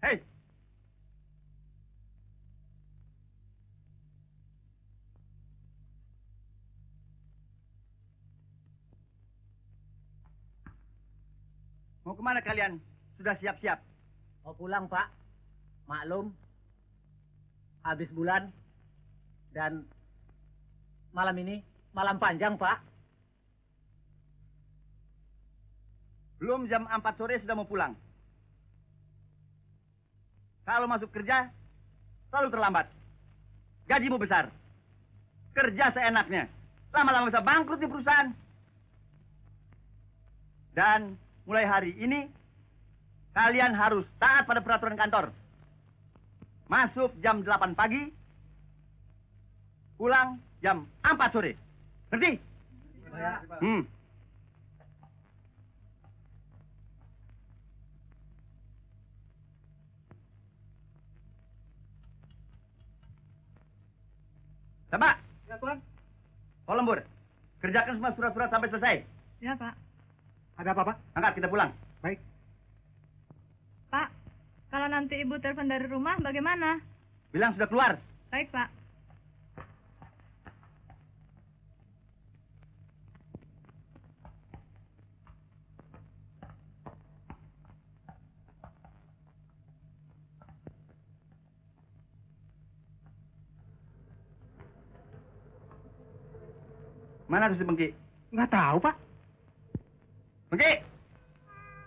Hei. Mau kemana kalian? Sudah siap-siap? Mau pulang, Pak. Maklum, habis bulan dan malam ini malam panjang, Pak. Belum jam 4 sore sudah mau pulang. Kalau masuk kerja, selalu terlambat. Gajimu besar. Kerja seenaknya. Lama-lama bisa bangkrut di perusahaan. Dan mulai hari ini, kalian harus taat pada peraturan kantor. Masuk jam 8 pagi, pulang jam 4 sore. Ngerti? Ya. Coba. Ya, Tuan. Oh, lembur. Kerjakan semua surat-surat sampai selesai. Ya, Pak. Ada apa, Pak? Angkat, kita pulang. Baik. Pak, kalau nanti Ibu telepon dari rumah, bagaimana? Bilang sudah keluar. Baik, Pak. Mana tuh si Pengki? Nggak tahu, Pak. Pengki!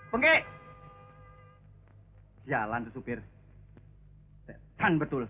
Pengki! Jalan tuh supir. Setan betul.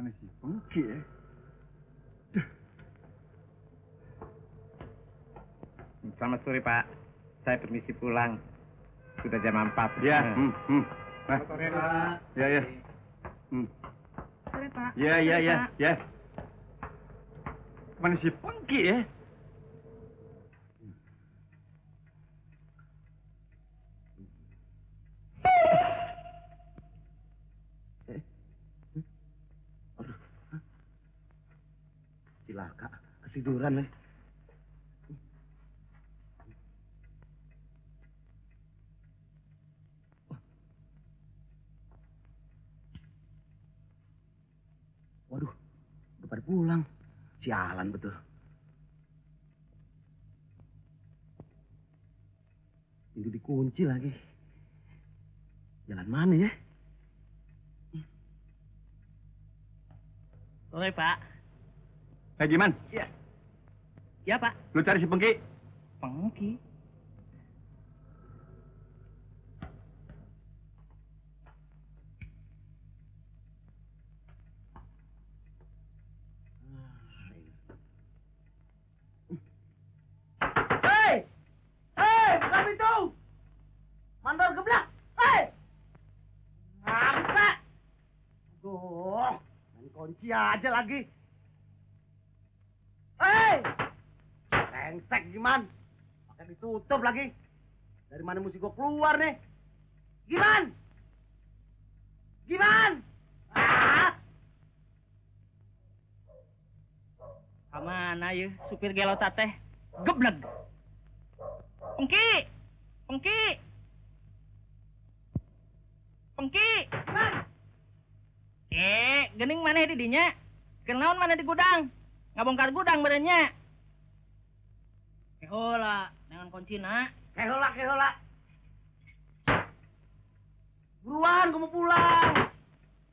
Mana si Pengki ya? Selamat sore, Pak. Saya permisi pulang. Sudah jam 4. Ya, Selamat sore, Pak. Ya, ya. Sore, Pak. Ya, ya, Sore, ya, Pak. ya. Mana si Pengki ya? Cilaka, ketiduran nih. Waduh, udah pada pulang. Sialan betul. Pintu dikunci lagi. Jalan mana ya? Sore, Pak. Gimana? Iya. Ya, Pak. Lu cari si Pengki? Pengki. Hei! Hei, buka pintu! Mandor geblak! Hei! Ngapa? Aduh, main kunci aja lagi. Hei! Rengsek gimana? Pakai ditutup lagi. Dari mana mesti gua keluar nih? Gimana? Gimana? Ah! Kamana ya supir gelota teh? Gebleg. Pengki. Pengki. Pengki. Gening mana di dinya? Kenaon mana di gudang? Ngabongkar gudang badannya. Kehola dengan kuncina. Kehola, kehola. Buruan, gua mau pulang.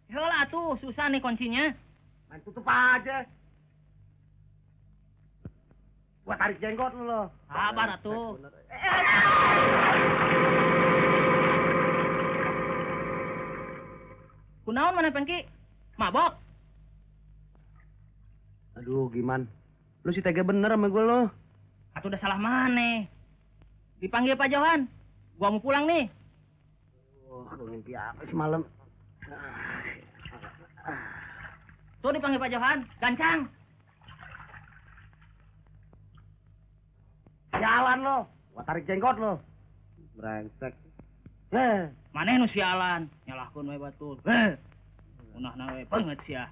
Kehola tuh susah nih kuncinya. Main tutup aja. Gua tarik jenggot lu lo. Sabar atuh. Kunaon mana Pengki? Mabok. Aduh, gimana? Lu sih tega bener sama gua lo. Atuh udah salah mana? Dipanggil Pak Johan. Gua mau pulang nih. Gua mimpi apa semalam? Tuh dipanggil Pak Johan. Gancang. Jalan lo. Gua tarik jenggot lo. Brengsek. Maneh nu sialan. Nyalahkeun we batur. Unahna we banget sia.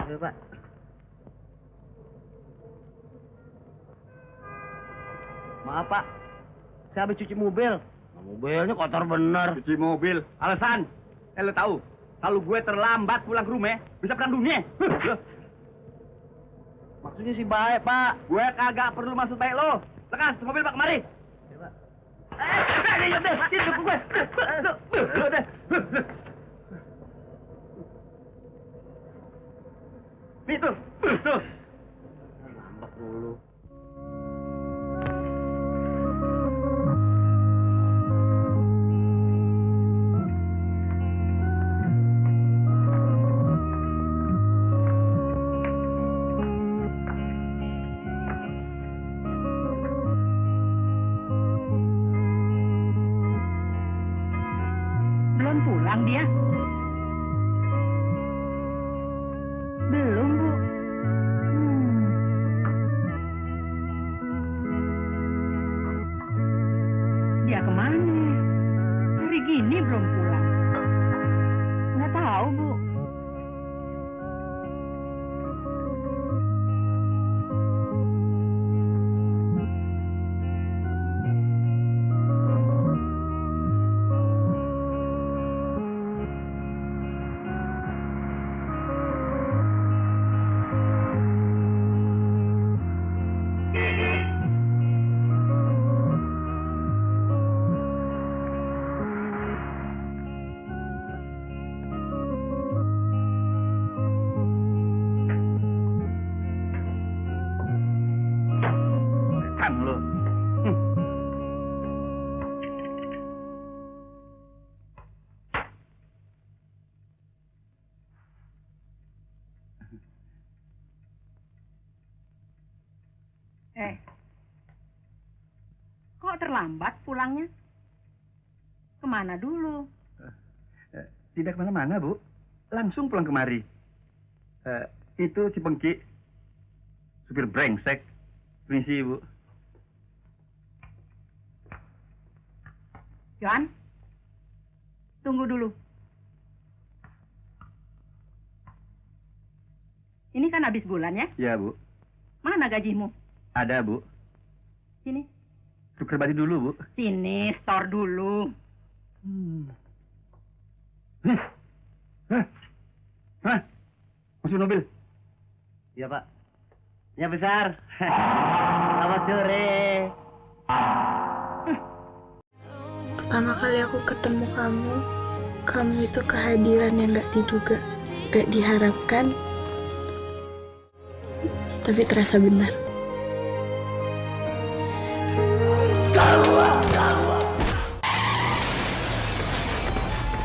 Ayo, Pak. Maaf, Pak. Saya habis cuci mobil. Mobilnya kotor bener. Cuci mobil? Alasan? Lo tahu? Kalau gue terlambat pulang ke rumah, bisa perang dunia. Maksudnya sih baik, Pak. Gue kagak perlu maksud baik lo. Lekas, mobil Pak, kemari. Ya, Pak. Nih tuh, tuh. Lambat dulu. Belum pulang dia? Belum, Bu. Dia kemana? Hari gini belum pulang. Nggak tahu, Bu. Kok terlambat pulangnya? Kemana dulu? Tidak kemana-mana, Bu. Langsung pulang kemari. Itu si Pengki. Supir brengsek. Permisi, Bu. Johan, tunggu dulu. Ini kan habis bulan ya? Iya, Bu. Mana gajimu? Ada, Bu. Sini. Tukar baju dulu, Bu. Sini, store dulu. Hah? Masuk mobil? Iya, Pak. Ya, besar. Selamat sore. Pertama kali aku ketemu kamu itu kehadiran yang gak diduga, gak diharapkan, tapi terasa benar.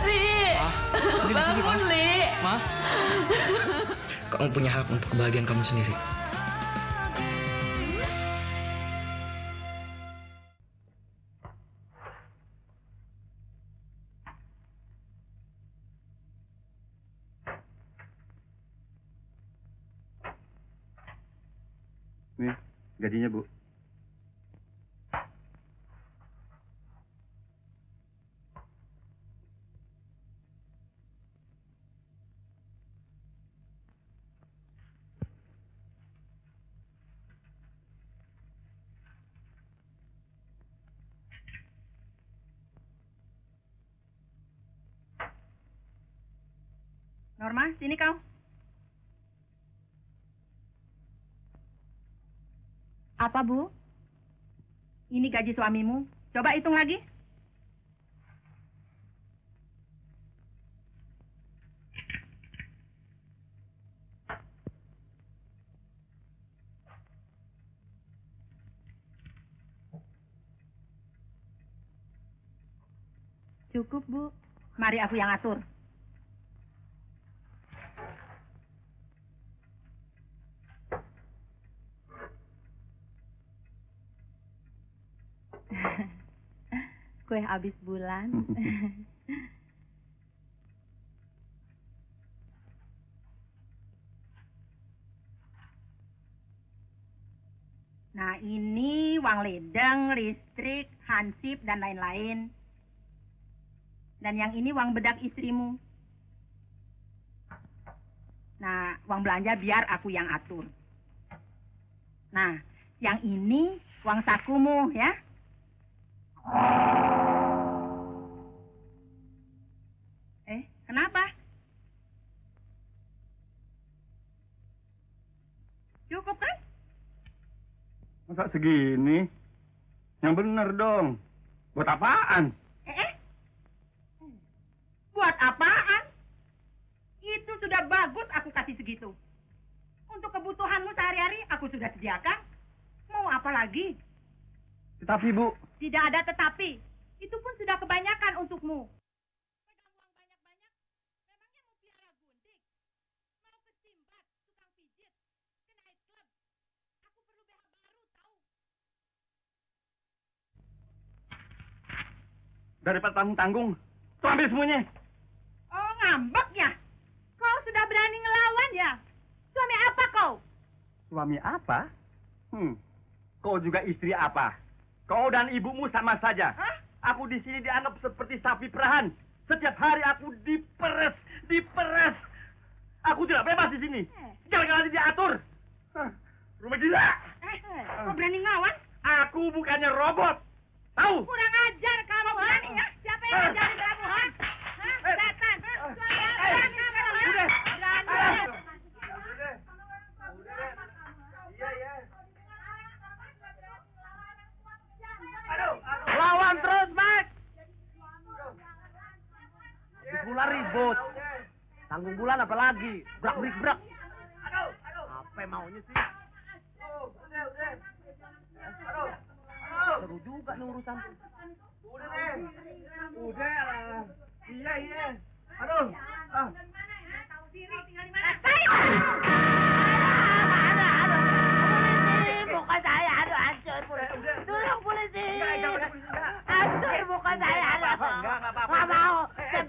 Li, bangun, Li. Ma, kamu punya hak untuk kebahagiaan kamu sendiri. Nih, gajinya, Bu. Norma, sini kau. Apa, Bu? Ini gaji suamimu. Coba hitung lagi. Cukup, Bu. Mari aku yang atur. Kue habis bulan. Nah, ini uang ledeng, listrik, hansip, dan lain-lain. Dan yang ini uang bedak istrimu. Nah, uang belanja biar aku yang atur. Nah, yang ini uang sakumu, ya. Kenapa? Cukup kan? Masa segini? Yang bener dong. Buat apaan? Buat apaan? Itu sudah bagus aku kasih segitu. Untuk kebutuhanmu sehari-hari aku sudah sediakan. Mau apa lagi? Tetapi, Bu. Tidak ada tetapi. Itu pun sudah kebanyakan untukmu. Daripada tanggung-tanggung, tuh ambil semuanya. Oh, ngambek ya? Kau sudah berani ngelawan ya? Suami apa kau? Suami apa? Kau juga istri apa? Kau dan ibumu sama saja. Hah? Aku di sini dianggap seperti sapi perahan. Setiap hari aku diperes. Aku tidak bebas di sini. Gara-gara diatur. Rumah gila. Kau berani ngelawan? Aku bukannya robot. Tahu? Kurang ajar kamu, berani ya? Siapa yang ngajarin kamu, ha? Setan. Suami apa yang kamu, ha? Berani. Lawan terus, Max. Bulan ribut. Tanggung bulan apa lagi? Brak. Apa maunya sih? Seru juga nih urusan. Udah deh. Udah lah. Iya. Aduh. Tahu diri tinggal di mana? Polisi, muka saya aduh hancur. Tolong polisi.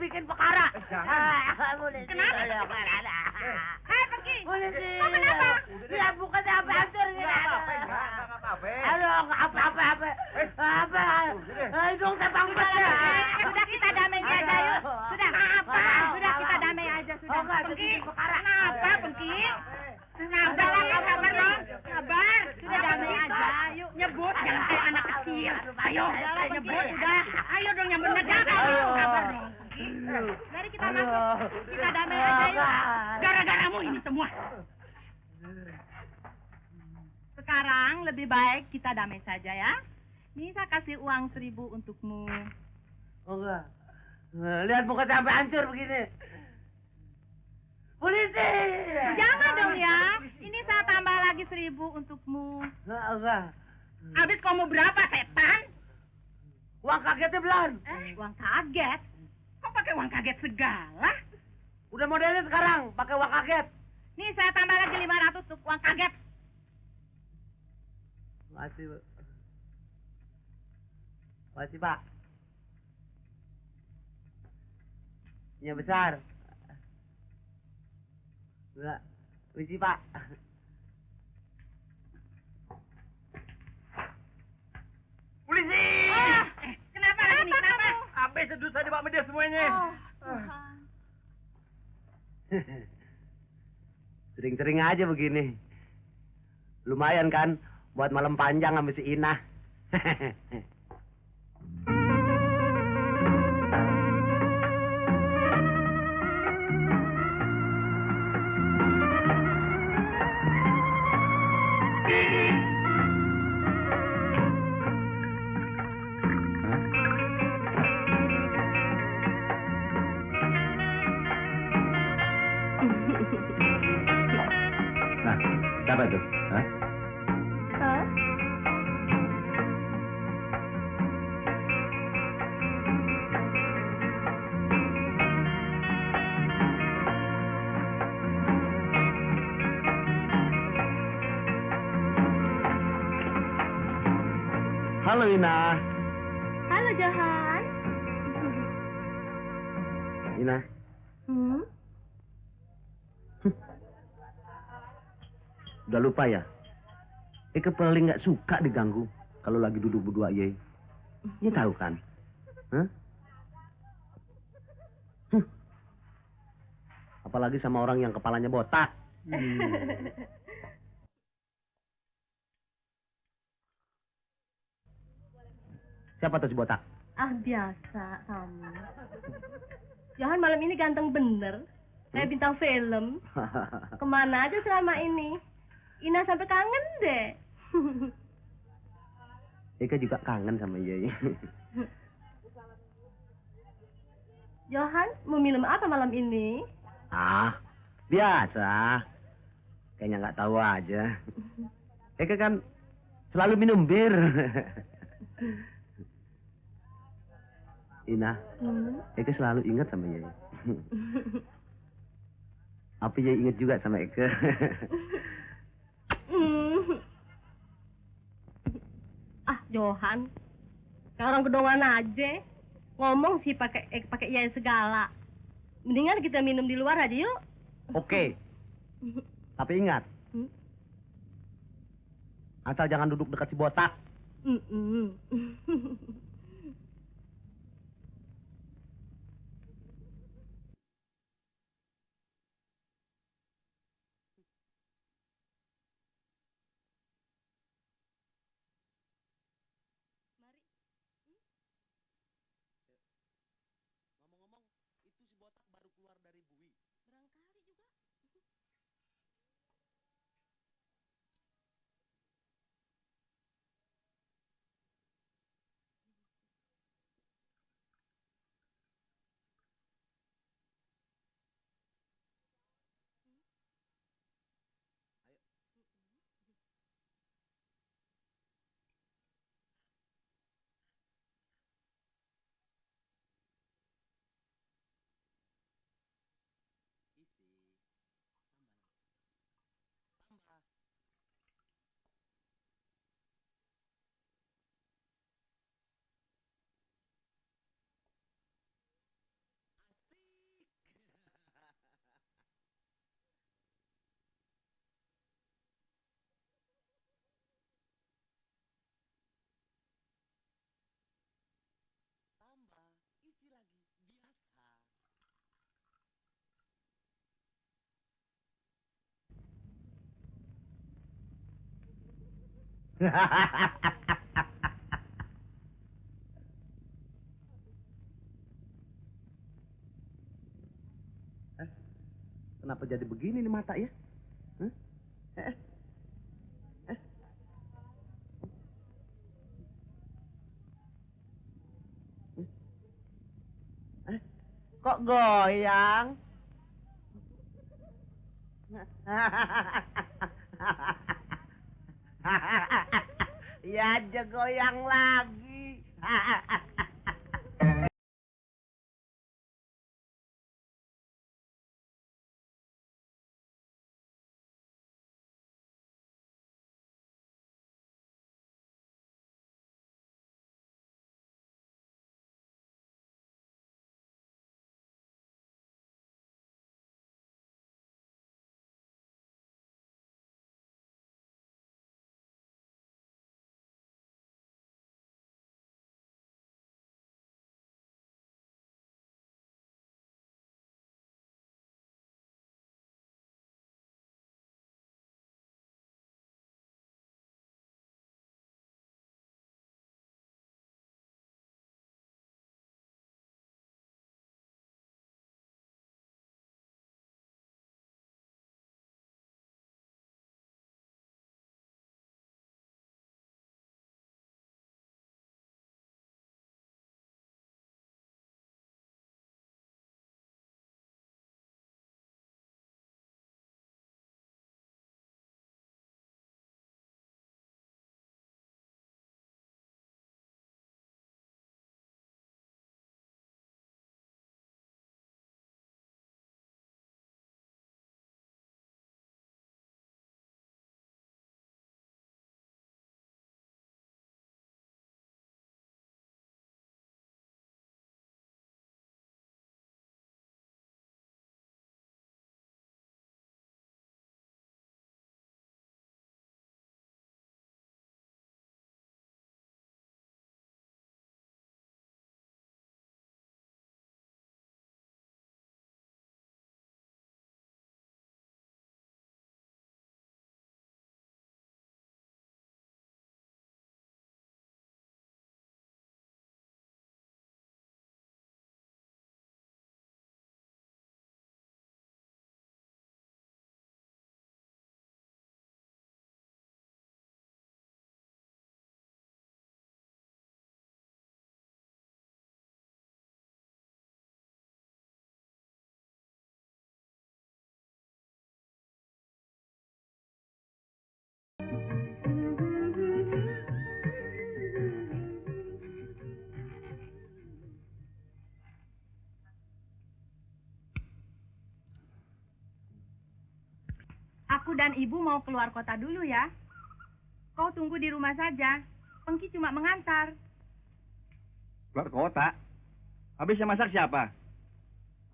bikin perkara. Kenapa? Hei, pergi. Polisi. Kau kenapa? Ya bukan apa hancur ini. Aduh, apa. Hidung saya bangsa. Sudah kita damai aja yuk. Sudah. Sudah kita damai aja sudah. Pergi. Kenapa, pergi? Sabar dong. Sabar. Sudah damai aja. Yuk nyebut jangan kayak anak kecil. Ayo, nyebut udah. Ayo dong yang benar jangan. Sabar dong. Mari kita masuk. Kita damai aja yuk. Gara-garamu ini semua. Sekarang lebih baik kita damai saja ya. Ini saya kasih uang 1.000 untukmu. Oh enggak. Lihat muka sampai hancur begini. Polisi. Jangan dong ya. Ini saya tambah lagi 1.000 untukmu. Enggak. Habis kamu berapa setan? Uang kagetnya belum. Uang kaget? Kok pakai uang kaget segala? Udah modelnya sekarang pakai uang kaget. Nih saya tambah lagi 500 untuk uang kaget. Makasih, Bu. Makasih, Pak. Ini besar. Enggak. Permisi, Pak. Polisi! Kenapa lagi nih? Kenapa? Sampai sedut saja Pak Media semuanya. Sering-sering aja begini. Lumayan kan buat malam panjang sama si Ina. Nah, siapa itu? Hah? Halo Ina. Halo Johan. Ina. Udah lupa ya? Eke paling nggak suka diganggu kalau lagi duduk berdua ye. Ye tahu kan? Hah? Apalagi sama orang yang kepalanya botak. Siapa tuh si botak? Ah biasa kamu. Johan malam ini ganteng bener. Kayak bintang film. Kemana aja selama ini? Ina sampai kangen deh. Eka juga kangen sama ye. Johan mau minum apa malam ini? Ah, biasa. Kayaknya nggak tahu aja. Eka kan selalu minum bir. Ina, Eka selalu ingat sama Yai. Apa Yai ingat juga sama Eka? Ah, Johan. Kayak orang gedongan aja. Ngomong sih pakai Yai segala. Mendingan kita minum di luar aja yuk. Oke. Tapi ingat. Asal jangan duduk dekat si botak. Kenapa jadi begini nih mata ya? Hah? Eh? Eh? Eh? Kok goyang? Ya aja goyang lagi. Aku dan ibu mau keluar kota dulu ya. Kau tunggu di rumah saja. Pengki cuma mengantar. Keluar kota? Habis yang masak siapa?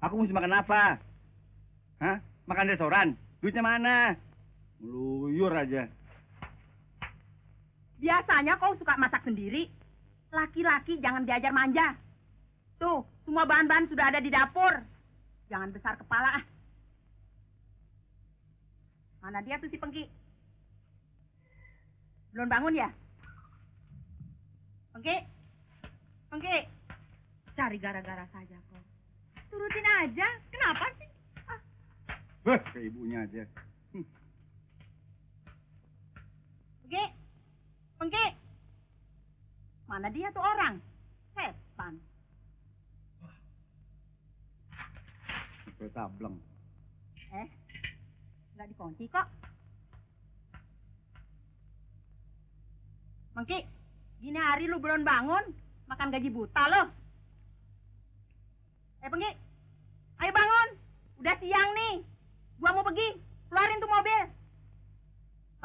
Aku mesti makan apa? Hah? Makan restoran? Duitnya mana? Meluyur aja. Biasanya kau suka masak sendiri. Laki-laki jangan diajar manja. Tuh, semua bahan-bahan sudah ada di dapur. Jangan besar kepala ah. Mana dia tuh si Pengki? Belum bangun ya? Pengki? Pengki? Cari gara-gara saja kok. Turutin aja. Kenapa sih? Ah. Ke ibunya aja. Pengki? Pengki? Mana dia tuh orang? Setan. Sampai tableng. Nggak dikunci kok. Mengki, gini hari lu belum bangun, makan gaji buta lo. Pengki, ayo bangun. Udah siang nih. Gua mau pergi. Keluarin tuh mobil.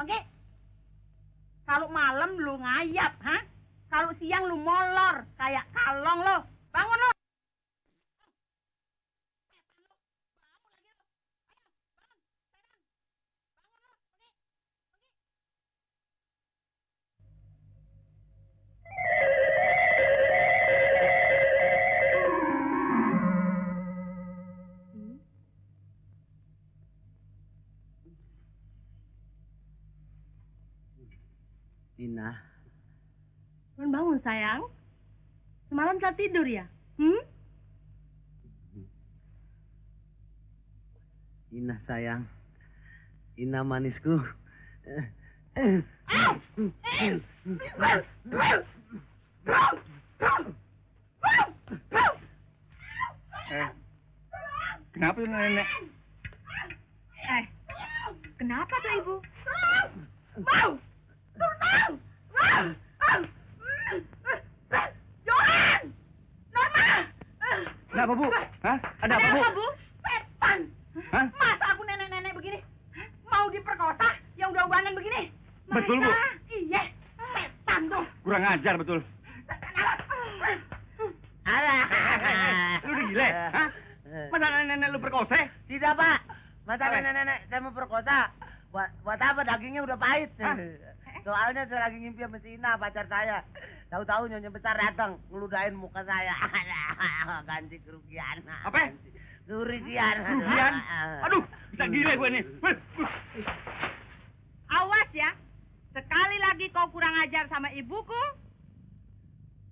Pengki, kalau malam lu ngayap, ha? Kalau siang lu molor, kayak kalong lo. Bangun lo. Tina, Belum bangun, sayang. Semalam tak tidur ya? Ina sayang. Ina manisku. Kenapa tuh nenek? Kenapa tuh ibu? Johan! Norma! Kenapa, Bu? Hah? Ada apa, Bu? Kenapa, Bu? Setan! Hah? Masa aku nenek-nenek begini? Mau diperkosa yang udah ubanan begini? Betul, Bu. Iya, setan tuh. Kurang ajar betul. Lu udah gila? Hah? Masa nenek lu perkosa? Tidak, Pak. Masa nenek-nenek saya mau perkosa? Buat apa? Dagingnya udah pahit. Soalnya saya lagi ngimpi sama si Ina, pacar saya. Tahu-tahu nyonya besar datang, ngeludahin muka saya. Ganti kerugian. Apa? Kerugian. Kerugian? Aduh, bisa gila gue nih. Awas ya. Sekali lagi kau kurang ajar sama ibuku,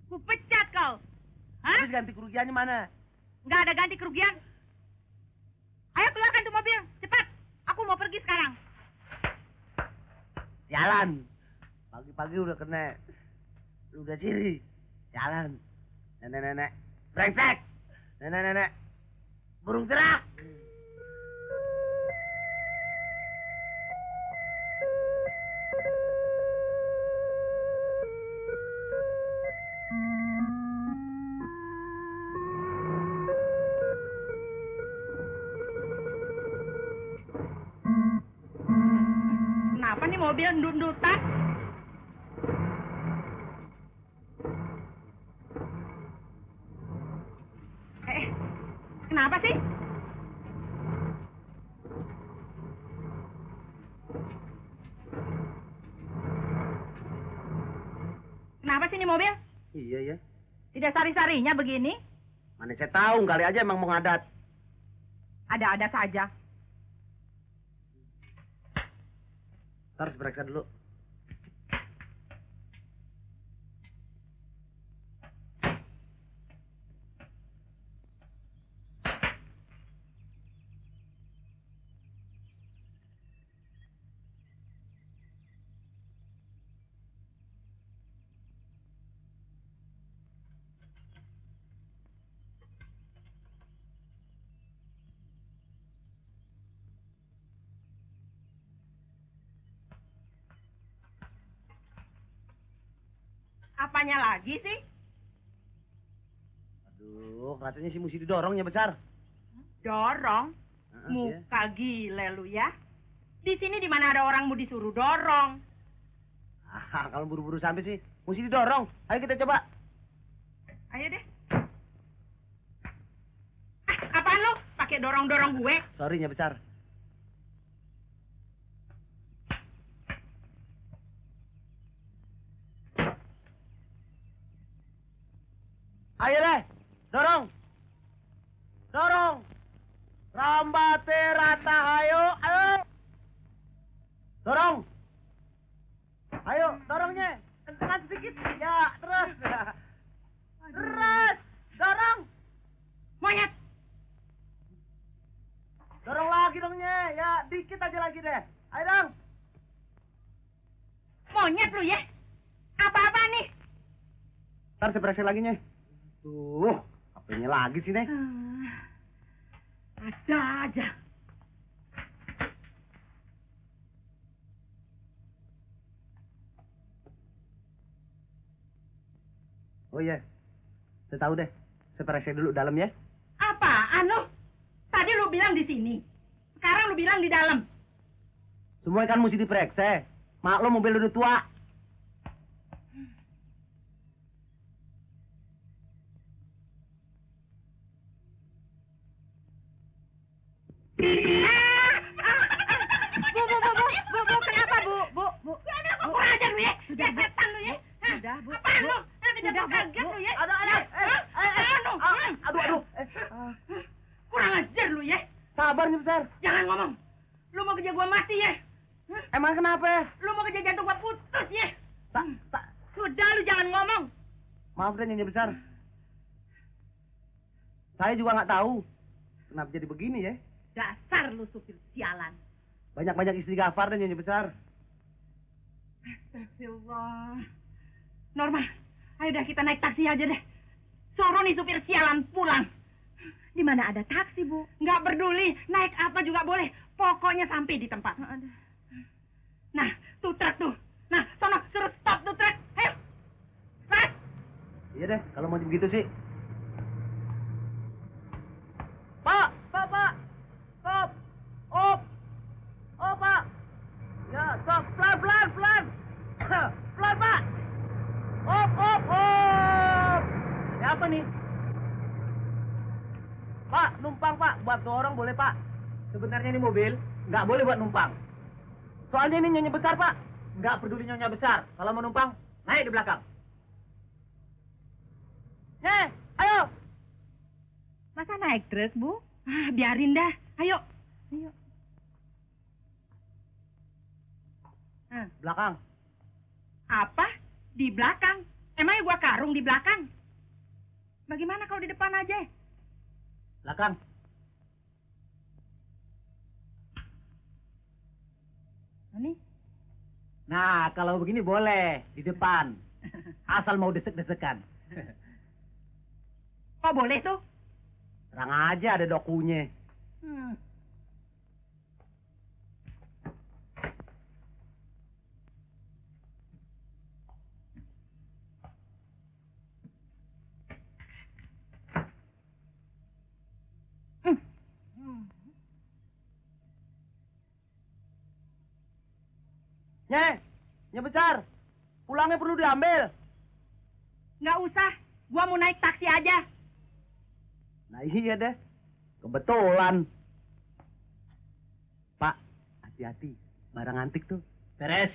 ku pecat kau. Hah? Terus ganti kerugiannya mana? Nggak ada ganti kerugian. Ayo keluarkan tuh mobil, cepat. Aku mau pergi sekarang. Jalan. Pagi-pagi udah kena. Udah ciri. Jalan. Nenek-nenek. Brengsek. Nenek-nenek. Burung gerak. Kenapa nih mobil ndut-ndutan? Kenapa sih? Kenapa sih ini mobil? Iya ya. Tidak sari-sarinya begini? Mana saya tahu, kali aja emang mau ngadat. Ada-ada saja. Harus periksa dulu. Apanya lagi sih? Aduh, katanya sih mesti didorongnya besar. Dorong? Iya. Muka gile lu ya. Di sini di mana ada orang mau disuruh dorong. Ah, kalau buru-buru sampai sih, mesti didorong. Ayo kita coba. Ayo deh. Apaan lu? Pakai dorong-dorong gue? Sorry-nya besar. Ayo deh, dorong. Dorong. Rambate rata, ayo, ayo. Dorong. Ayo, dorongnya. Kencengan sedikit. Ya, terus. Terus. Dorong. Monyet. Dorong lagi dongnya. Ya, dikit aja lagi deh. Ayo dong. Monyet lu ya. Apa-apa nih? Ntar saya periksa lagi, Nyeh. Tuh, HP-nya lagi sih, Nek. Ada aja. Oh iya, saya tahu deh. Saya periksa dulu dalam ya. Apaan lu? Tadi lu bilang di sini. Sekarang lu bilang di dalam. Semua kan mesti diperiksa. Mak lo mobil udah tua. Bu, kenapa, Bu? Kenapa kurang ajar lu ya? Ya setan lu ya? Sudah, Bu. Apaan lu? Sudah, kaget lu ya? Aduh. Kurang ajar lu ya? Sabar nih, besar. Jangan ngomong. Lu mau kerja gua mati ya? Emang kenapa? Lu mau kerja jantung gua putus ya? Sudah, lu jangan ngomong. Maaf deh Nyonya Besar. Saya juga nggak tahu kenapa jadi begini ya. Dasar lu supir sialan. Banyak-banyak istighfar deh Nyonya Besar. Astagfirullah. Norma, ayo dah kita naik taksi aja deh. Suruh nih supir sialan pulang. Di mana ada taksi, Bu? Nggak peduli, naik apa juga boleh. Pokoknya sampai di tempat. Nah, tuh truk tuh. Nah, sono suruh stop tuh truk. Ayo. Stop. Iya deh, kalau mau begitu sih. Pak. Stop. Op. Oh, Pak. Ya, stop. Pelan. Pelan, Pak. Op. Ya, apa nih? Pak, numpang, Pak. Buat dorong boleh, Pak. Sebenarnya ini mobil nggak boleh buat numpang. Soalnya ini Nyonya Besar, Pak. Nggak peduli Nyonya Besar. Kalau mau numpang, naik di belakang. Ayo. Masa naik truk, Bu? Ah, biarin dah. Ayo. Belakang. Apa? Di belakang? Emangnya gua karung di belakang? Bagaimana kalau di depan aja? Belakang. Ini? Nah, kalau begini boleh. Di depan. Asal mau desek-desekan. Kok boleh tuh? Terang aja ada dokunya. Nyonya Besar, pulangnya perlu diambil. Nggak usah, gua mau naik taksi aja. Nah iya deh, kebetulan. Pak, hati-hati, barang antik tuh. Beres.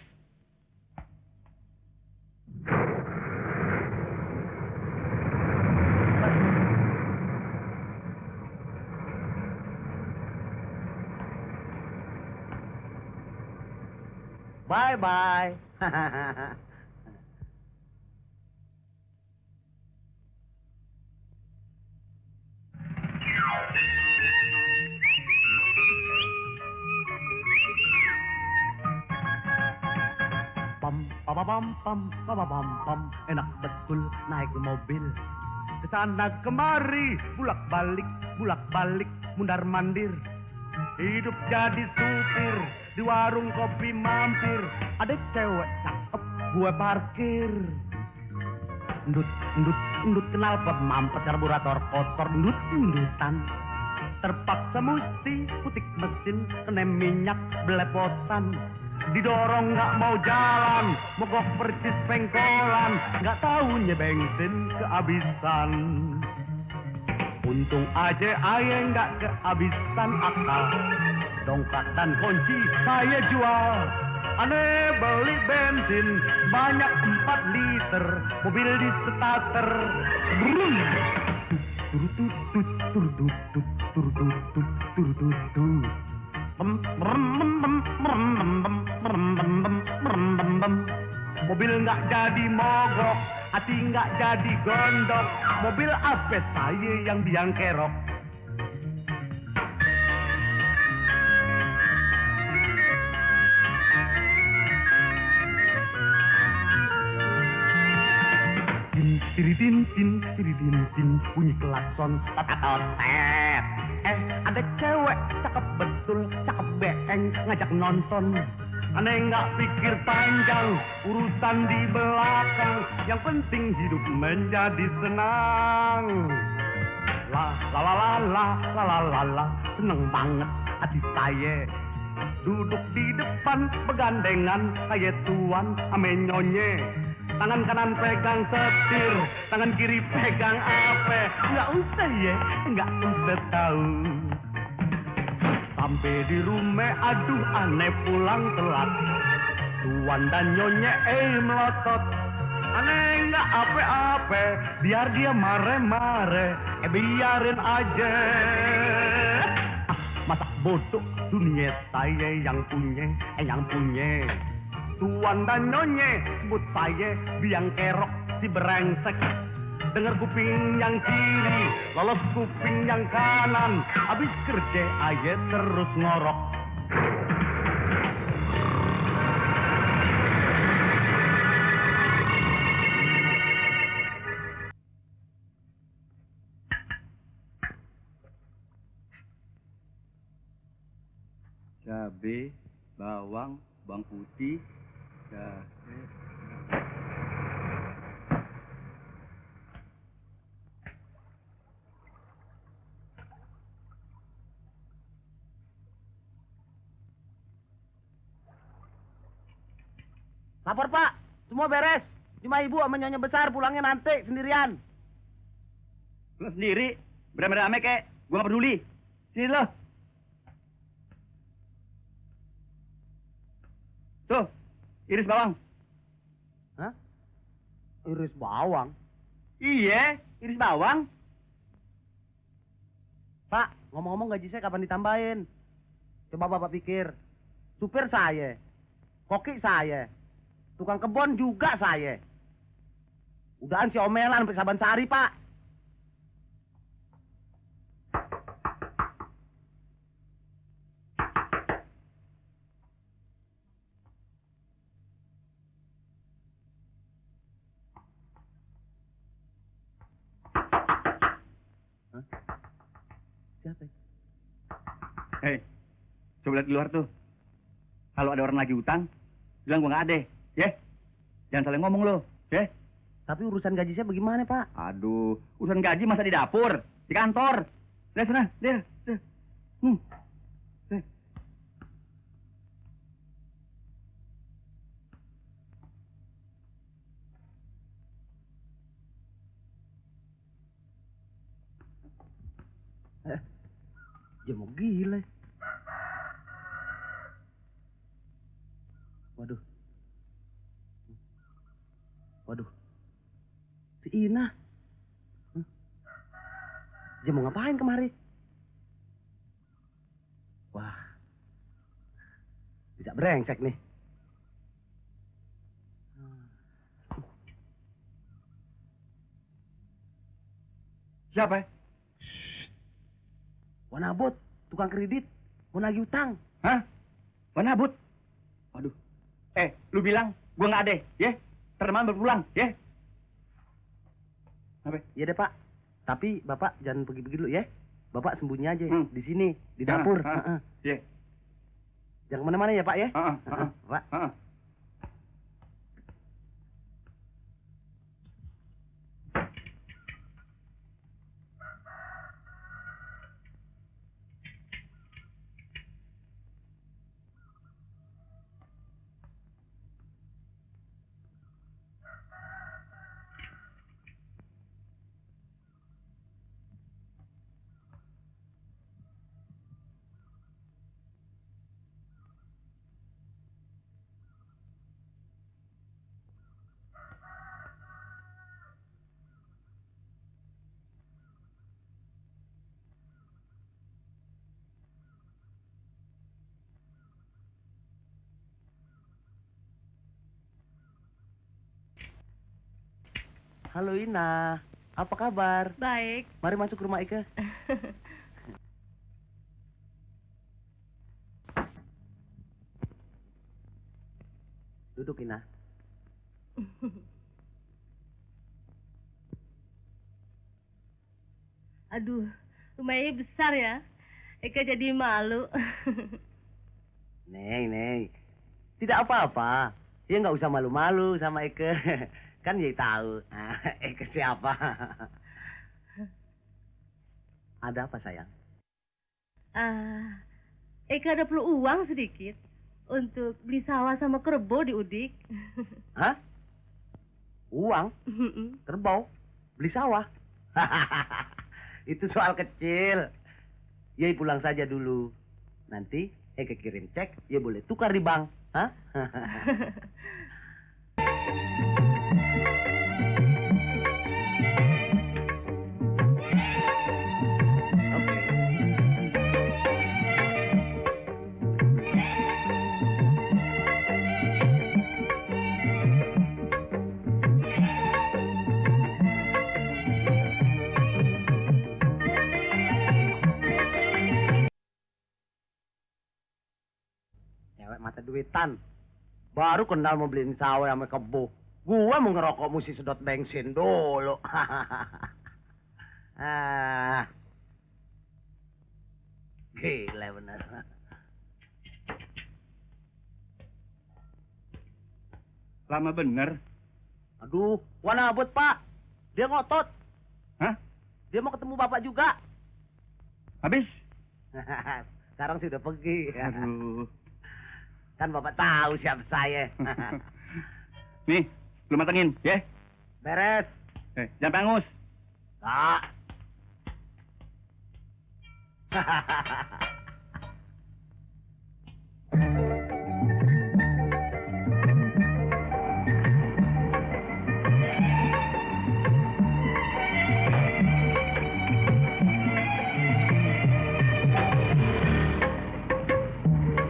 Bye-bye. Pam, enak betul naik mobil. Kesana kemari, bulak-balik, mundar-mandir. Hidup jadi supir, di warung kopi mampir. Ada cewek cakep, gue parkir. Ndut knalpot mampet karburator kotor, ndutan. Terpaksa mesti putik mesin, kena minyak belepotan. Didorong nggak mau jalan, mogok percis pengkolan, nggak taunya bensin kehabisan. Untung aja aye nggak kehabisan akal, dongkrak dan kunci saya jual. Aneh beli bensin banyak 4 liter, mobil di starter. Brum. Mobil nggak jadi mogok, hati nggak jadi gondok. Mobil apa saya yang biang kerok. Tin, bunyi klakson, tet. Ada cewek cakep betul, cakep beeng, ngajak nonton. Aneh nggak pikir panjang, urusan di belakang. Yang penting hidup menjadi senang. La, seneng banget hati saya. Duduk di depan begandengan kayak tuan ame nyonye. Tangan kanan pegang setir, tangan kiri pegang ape. Nggak usah ya, nggak usah tahu. Sampai di rumah, aduh aneh pulang telat. Tuan dan nyonya melotot. Aneh nggak ape-ape, biar dia mare-mare. Biarin aja. Masa bodoh dunia saya yang punya. Tuan dan Nyonya sebut saya biang kerok si berengsek. Dengar kuping yang kiri, lolos kuping yang kanan. Habis kerja aja terus ngorok. Cabe, bawang, bawang putih, jahe. Lapor Pak, semua beres. Cuma ibu sama nyonya besar pulangnya nanti sendirian. Lu sendiri, beramai-ramai kek, gua nggak peduli. Sini lo. Tuh, iris bawang. Hah? Iris bawang? Iya, iris bawang. Pak, ngomong-ngomong gaji saya kapan ditambahin? Coba Bapak pikir. Supir saya, koki saya, tukang kebon juga saya. Udahan si omelan sampai Saban Sari, Pak. Siapa? Hei, coba lihat di luar tuh. Kalau ada orang lagi utang, bilang gua nggak ada, ya? Jangan saling ngomong lo, ya? Tapi urusan gaji saya bagaimana, Pak? Aduh, urusan gaji masa di dapur, di kantor. Lihat sana, lihat. Hmm. Eh. Dia mau gila. Waduh. Waduh. Si Ina. Dia mau ngapain kemari? Wah. Bisa brengsek nih. Siapa? Wanabut, tukang kredit, mau nagih utang. Hah? Wanabut? Waduh. Lu bilang gua nggak ada, ya? Terman berpulang, ya? Apa? Iya deh, Pak. Tapi Bapak jangan pergi-pergi dulu ya. Bapak sembunyi aja di sini, di Ah, dapur. ah. Iya. Jangan kemana-mana ya, Pak ya. Pak. Halo Ina, apa kabar? Baik. Mari masuk ke rumah Ike. Duduk Ina. Aduh, rumahnya besar ya. Eka jadi malu. Neng. Tidak apa-apa. Ya nggak usah malu-malu sama Ike. Kan dia tahu. Ike siapa? Ada apa sayang? Eka ada perlu uang sedikit untuk beli sawah sama kerbau di Udik. Hah? Uang? Kerbau? Beli sawah? Itu soal kecil. Yai pulang saja dulu. Nanti Eke kirim cek, ya boleh tukar di bank. Hah? duitan. Baru kenal mau beliin sawe sama kebo. Gue mau ngerokok mesti sedot bensin dulu. Gila bener. Lama bener. Aduh, Wana abot, Pak. Dia ngotot. Hah? Dia mau ketemu Bapak juga. Habis? Sekarang sudah pergi. Aduh. Kan Bapak tahu siapa saya. Nih, lu matengin, ya? Beres. Jangan pangus. Tak.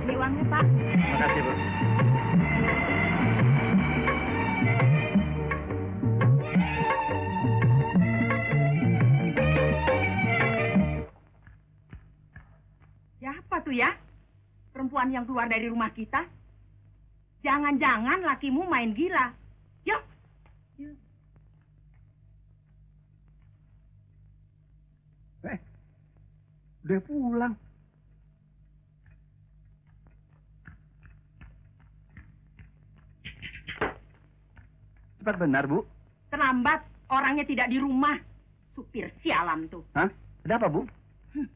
Ini uangnya, Pak. Makasih, Bu. Siapa tuh ya? Perempuan yang keluar dari rumah kita? Jangan-jangan lakimu main gila. Yuk. Udah pulang. Cepat benar, Bu. Terlambat, orangnya tidak di rumah. Supir sialan tuh. Hah? Ada apa, Bu? Hmm?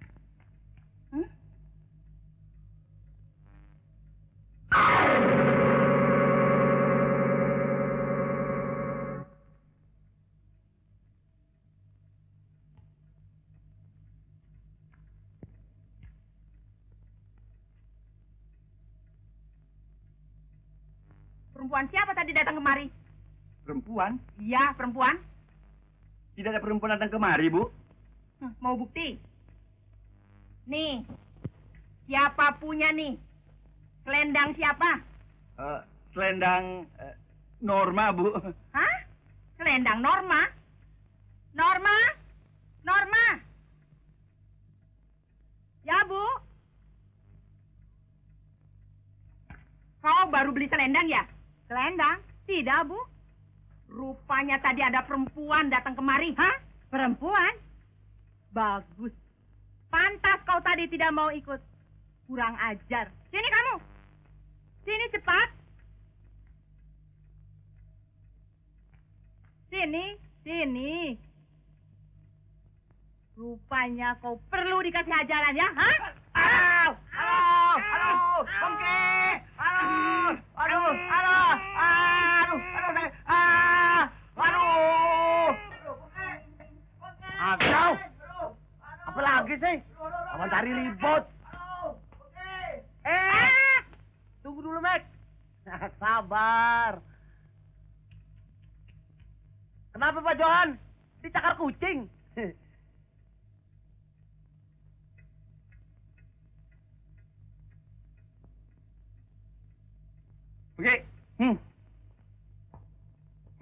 Perempuan siapa tadi datang kemari? Perempuan? Iya, perempuan. Tidak ada perempuan datang kemari, Bu. Mau bukti? Nih, siapa punya nih? Selendang siapa? Selendang Norma, Bu. Hah? Selendang Norma? Norma? Norma? Ya, Bu? Kau baru beli selendang ya? Selendang? Tidak, Bu. Rupanya tadi ada perempuan datang kemari. Hah? Perempuan? Bagus. Pantas kau tadi tidak mau ikut. Kurang ajar. Sini kamu. Sini cepat. Sini, sini. Rupanya kau perlu dikasih ajaran ya, hah? Halo, halo, halo, Bangke. Halo, aduh, halo, aduh, aduh. Apa lagi sih? Abang cari ribut. Tunggu dulu, Mek. Sabar. Kenapa, Pak Johan? Dicakar kucing. Oke.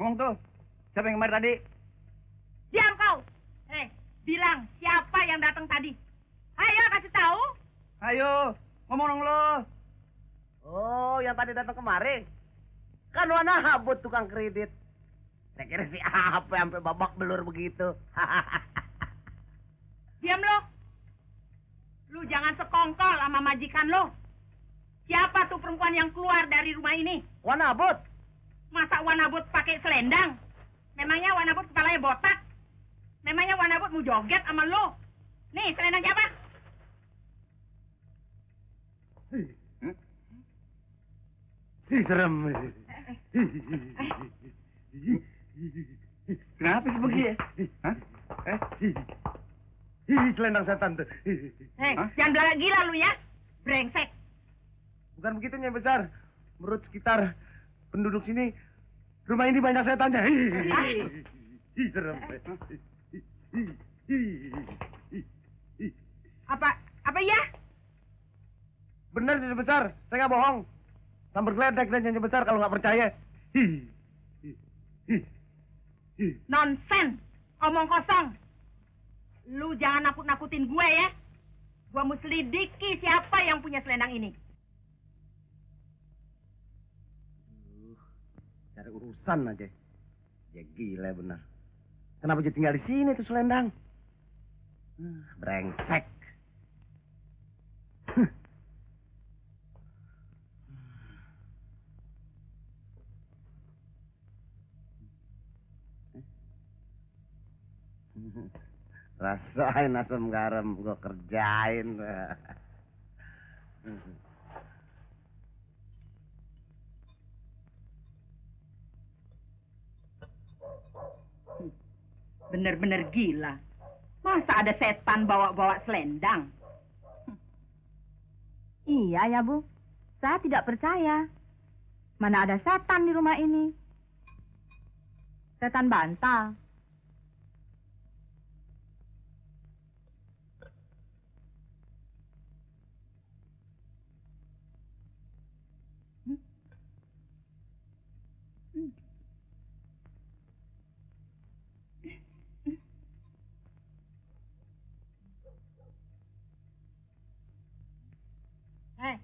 Ngomong tuh. Siapa yang kemarin tadi? Diam kau. Bilang siapa yang datang tadi. Ayo kasih tahu. Ayo, ngomong dong lo. Oh, yang tadi datang kemari. Kan Wana habut tukang kredit. Saya kira si apa sampai babak belur begitu. Diam lo. Lu jangan sekongkol sama majikan lo. Siapa tuh perempuan yang keluar dari rumah ini? Wana habut. Masa Wanabut pakai selendang? Memangnya Wanabut kepalanya botak? Memangnya Wanabut mau joget sama lo? Nih, selendang siapa? Serem. Kenapa sih begitu ya? Hah? Selendang setan tuh. Jangan belakang gila lu ya. Brengsek. Bukan begitu, Nyai Besar. Menurut sekitar penduduk sini, rumah ini banyak setannya. Serem. Apa ya? Benar, Nyai Besar. Saya nggak bohong. Sambar geledek dan Nyai Besar kalau nggak percaya. Nonsen. Omong kosong. Lu jangan nakut-nakutin gue ya. Gue mau selidiki siapa yang punya selendang ini. Cari urusan aja. Ya gila bener. Kenapa jadi tinggal di sini tuh selendang? Brengsek. Rasain asam garam gua kerjain. Bener-bener gila. Masa ada setan bawa-bawa selendang? Iya ya, Bu. Saya tidak percaya. Mana ada setan di rumah ini? Setan bantal. Hei.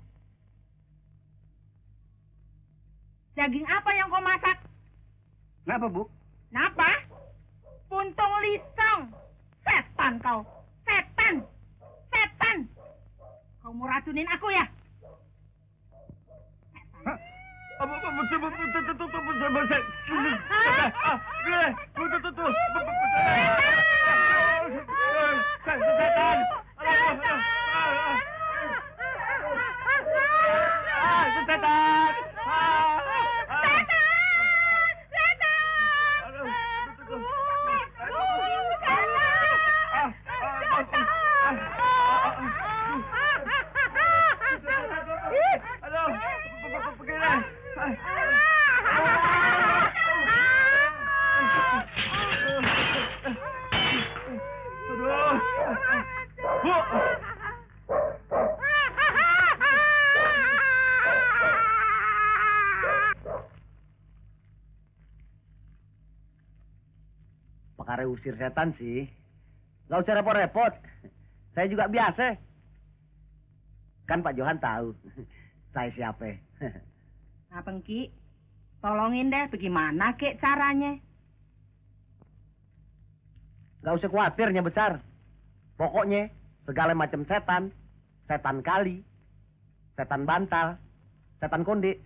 Daging apa yang kau masak? Kenapa, Bu? Napa? Puntung lisong. Setan kau. Setan. Setan. Kau mau racunin aku ya? Pakare usir setan sih. Nggak usah repot-repot. Saya juga biasa. Kan Pak Johan tahu saya siapa. Nah, Pengki, tolongin deh bagaimana kek caranya. Nggak usah khawatirnya besar. Pokoknya segala macam setan, setan kali, setan bantal, setan konde,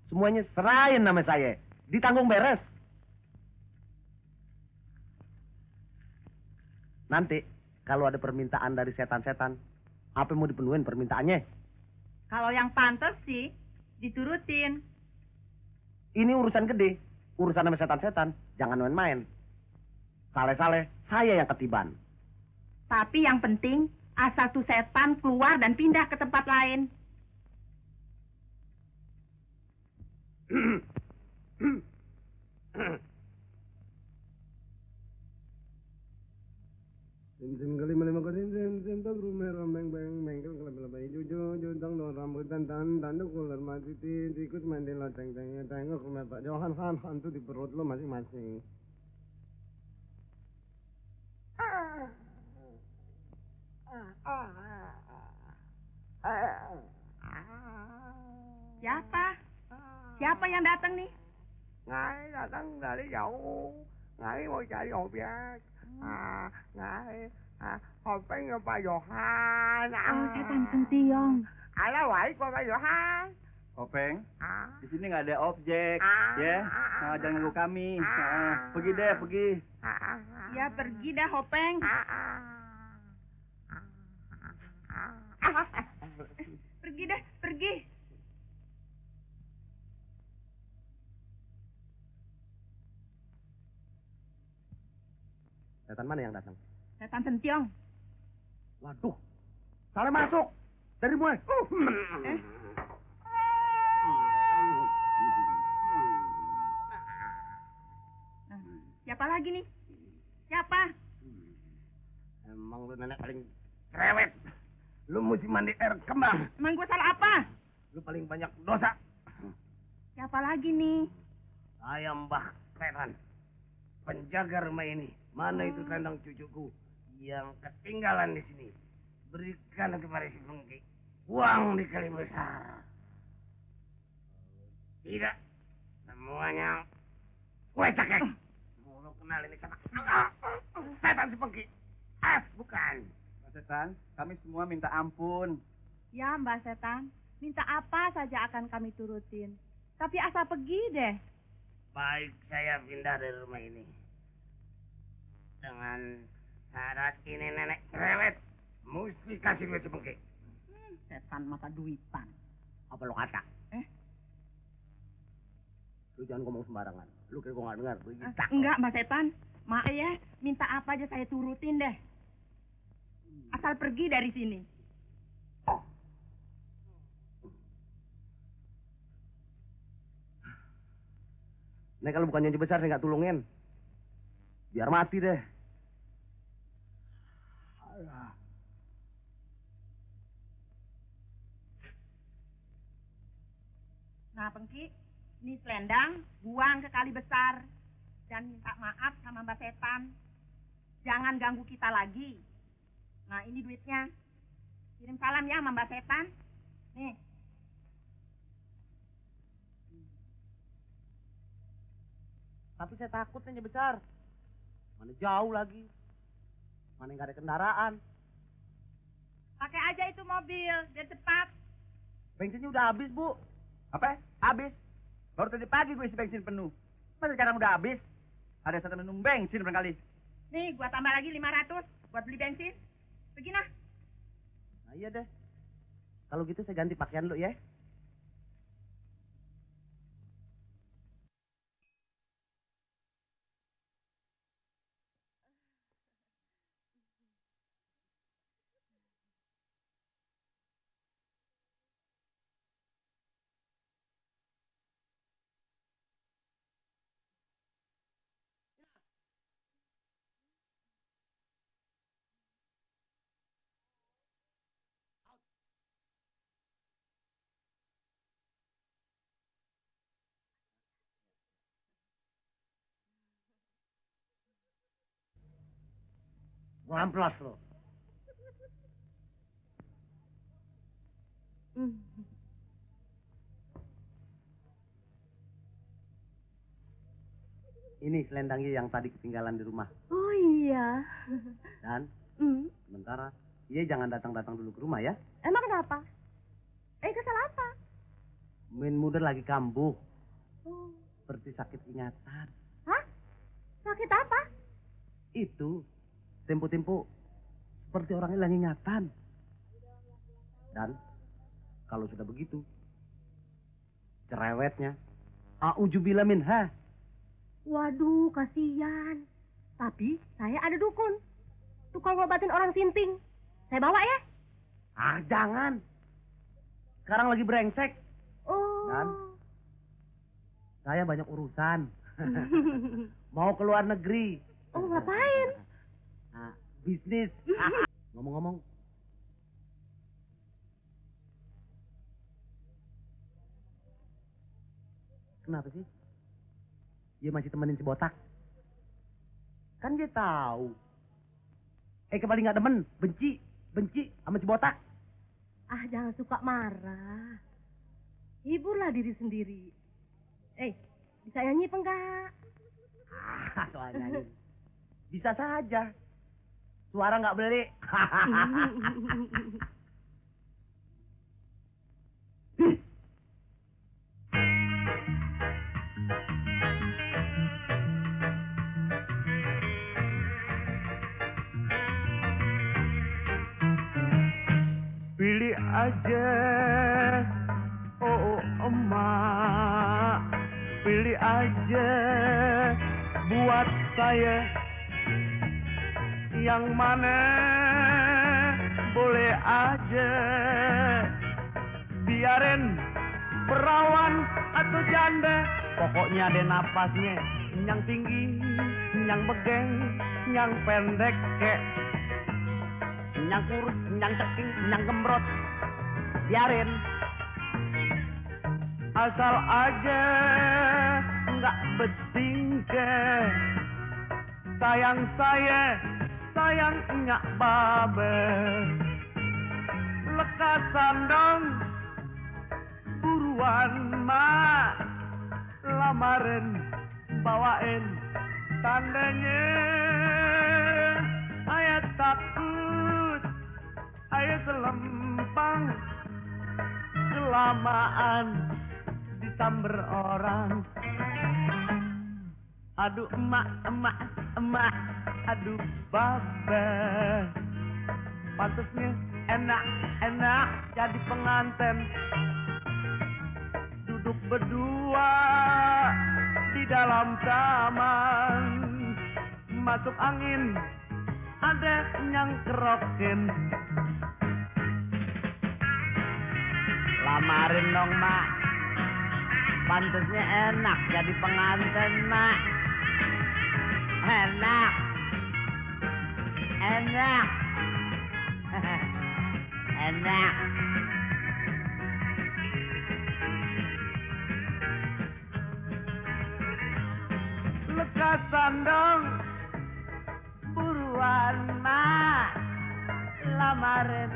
semuanya serahin nama saya. Ditanggung beres. Nanti kalau ada permintaan dari setan-setan, apa mau dipenuhin permintaannya? Kalau yang pantas sih, diturutin. Ini urusan gede, urusan sama setan-setan, jangan main-main. Saleh-saleh, saya yang ketiban. Tapi yang penting, asal tuh setan keluar dan pindah ke tempat lain. Sim kali melima kodin sim tak rumah rombeng beng bengkel kelebay juju judang don rambutan tanduk ular mati tikus mandi lo teng-tengnya tengok rumah Pak Johan hantu di perut lo masing-masing. Siapa? Siapa yang datang nih? Ngài datang dari jauh. Ngài mau cari obyek. Ngài hopeng ke Pak Johan. Setan Sentiong. Alah baik Pak Johan. Openg, di sini nggak ada objek, ya. Nah, jangan ganggu kami. Pergi deh, pergi. Ya pergi dah, Hopeng. Pergi deh, pergi. Setan mana yang datang? Setan Sentiong. Waduh, salah masuk. Dari mulai. Siapa lagi nih? Siapa? Emang lu nenek paling rewet. Lu mesti mandi air kembang. Emang gue salah apa? Lu paling banyak dosa. Siapa lagi nih? Saya Mbah Setan, penjaga rumah ini. Mana itu kandang cucuku yang ketinggalan di sini? Berikan kepada si Pengki uang dikali besar. Tidak, semuanya Gue cekek. Mau lo kenal ini sama setan si Pengki. Bukan. Mbak Setan, kami semua minta ampun. Ya, Mbak Setan. Minta apa saja akan kami turutin. Tapi asal pergi deh. Baik, saya pindah dari rumah ini. Dengan syarat ini nenek cerewet. Mesti kasih duit si Pengki. Setan mata duitan. Apa lo kata? Lu jangan ngomong sembarangan. Lu kayak gua nggak dengar. Enggak, Mbak Setan. Maaf ya, minta apa aja saya turutin deh. Asal pergi dari sini. Nek kalau bukan janji besar saya nggak tulungin. Biar mati deh. Nah, Pengki, ini selendang, buang ke kali besar. Dan minta maaf sama Mbak Setan. Jangan ganggu kita lagi. Nah, ini duitnya. Kirim salam ya sama Mbak Setan. Nih. Tapi saya takut nih besar. Mana jauh lagi. Mana nggak ada kendaraan. Pakai aja itu mobil, biar cepat. Bensinnya udah habis, Bu. Apa? Habis. Baru tadi pagi gue isi bensin penuh. Masa sekarang udah habis? Ada satu minum bensin barangkali. Nih, gua tambah lagi 500 buat beli bensin. Pergi nah. Nah iya deh. Kalau gitu saya ganti pakaian lu ya. Gua amplas lo. Ini selendangnya yang tadi ketinggalan di rumah. Oh iya. Dan sementara ia jangan datang-datang dulu ke rumah ya. Emang kenapa? Kesal apa? Main muda lagi kambuh. Seperti sakit ingatan. Hah? Sakit apa? Itu tempo-tempo seperti orang hilang ingatan. Dan kalau sudah begitu, cerewetnya a'udzubillah minha. Waduh, kasihan. Tapi saya ada dukun. Tukang ngobatin orang sinting. Saya bawa ya? Jangan. Sekarang lagi brengsek. Oh. Dan saya banyak urusan. Mau ke luar negeri. Oh, ngapain? Bisnis. Ngomong-ngomong. Kenapa sih? Dia masih temenin si botak. Kan dia tahu. Kembali nggak demen, benci sama si botak. Jangan suka marah. Hiburlah diri sendiri. Bisa nyanyi apa enggak? Soal nyanyi. Bisa saja. Suara nggak beli. Pilih aja, oh emak, pilih aja buat saya yang mana boleh aja, biarin perawan atau janda, pokoknya ada napasnya, yang tinggi, yang begeng, yang pendek kek. Yang kurus, yang ceking, yang gembrot, biarin. Asal aja nggak bertingkah. Sayang saya, sayang nyak babe. Lekasan dong, buruan mak, lamarin bawain tandanya. Ayah takut, ayah selempang, kelamaan disamber orang. Aduh emak, emak, emak, aduh babe. Pantasnya enak, enak jadi pengantin. Duduk berdua di dalam taman. Masuk angin, ada yang kerokin. Lamarin dong, Mak. Pantasnya enak jadi pengantin, Mak. Enak. Enak. Enak. Lekasan dong. Buruan, Mak. Lamarin,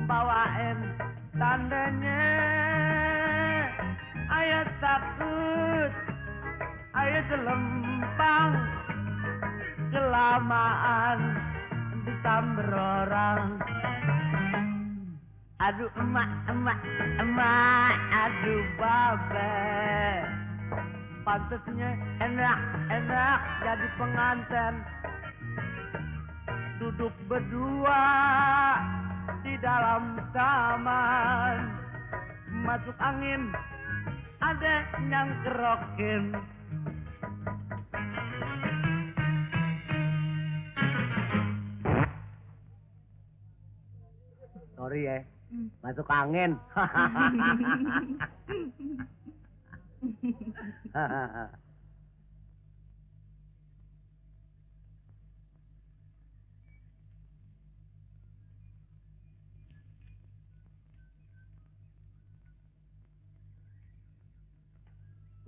bawain tandanya. Ayah takut, ayah selempang, kelamaan disamber orang. Aduh emak, emak, emak, aduh babe. Pantasnya enak, enak jadi pengantin. Duduk berdua di dalam taman. Masuk angin, ada yang kerokin. Sorry ya, masuk angin.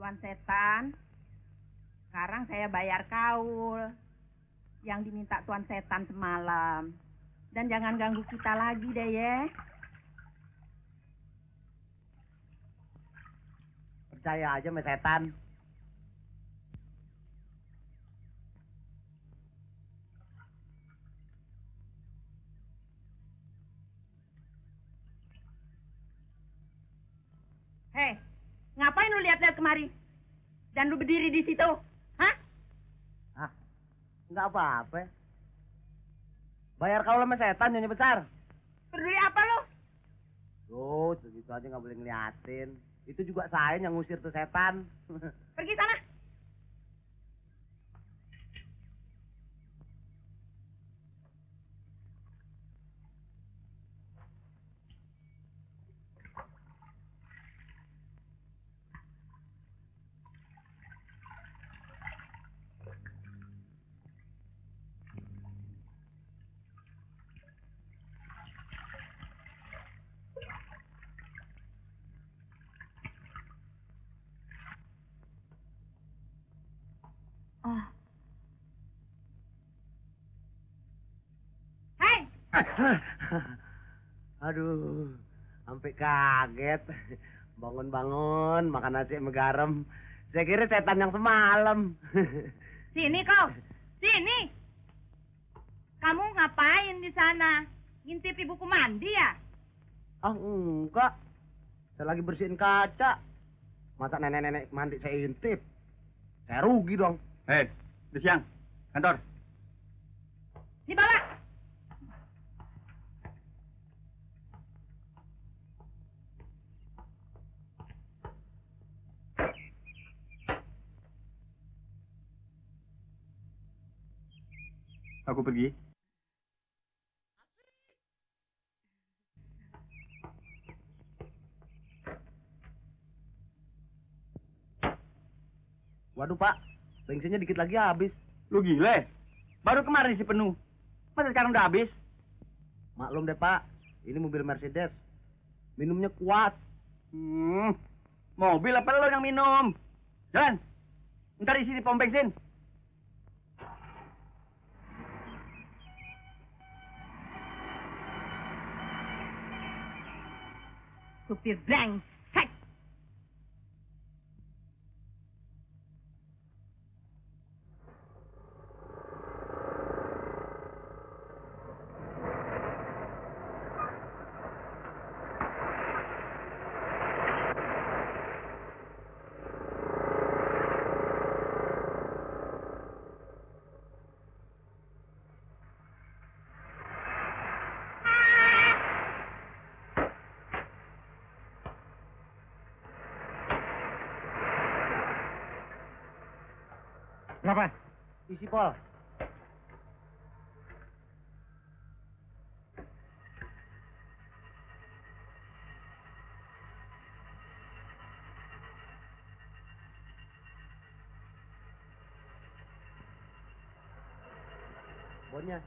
Tuan Setan, sekarang saya bayar kaul yang diminta Tuan Setan semalam. Dan jangan ganggu kita lagi deh ya. Percaya aja sama setan. Hei, ngapain lu lihat-lihat kemari? Dan lu berdiri di situ? Hah? Hah? Enggak apa-apa. Bayar kau sama setan, Nyonya Besar. Peduli apa lu? Tuh, segitu aja nggak boleh ngeliatin. Itu juga saya yang ngusir tuh setan. Pergi sana. Oh. Hei! Aduh, sampai kaget. Bangun-bangun, makan nasi sama garam. Saya kira setan yang semalam. Sini kau. Sini. Kamu ngapain di sana? Ngintip ibuku mandi ya? Ah, enggak. Saya lagi bersihin kaca. Masa nenek-nenek mandi saya intip? Saya rugi dong. Hei, udah siang. Kantor. Dibawa. Aku pergi. Waduh, Pak. Bensinnya dikit lagi habis. Lu gile? Baru kemarin isi penuh. Masa sekarang udah habis? Maklum deh, Pak. Ini mobil Mercedes. Minumnya kuat. Mobil apa lo yang minum? Jalan. Ntar isi di pom bensin. Supir brengsek. Permisi, Pol. Bonnya.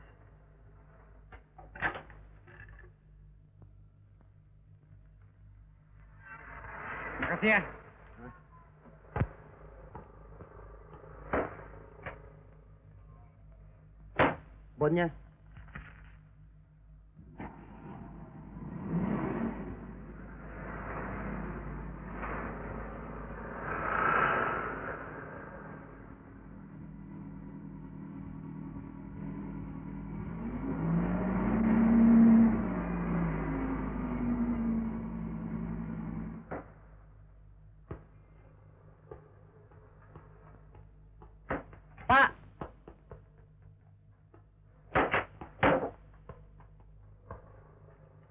Makasih ya. Bonnya. Pak.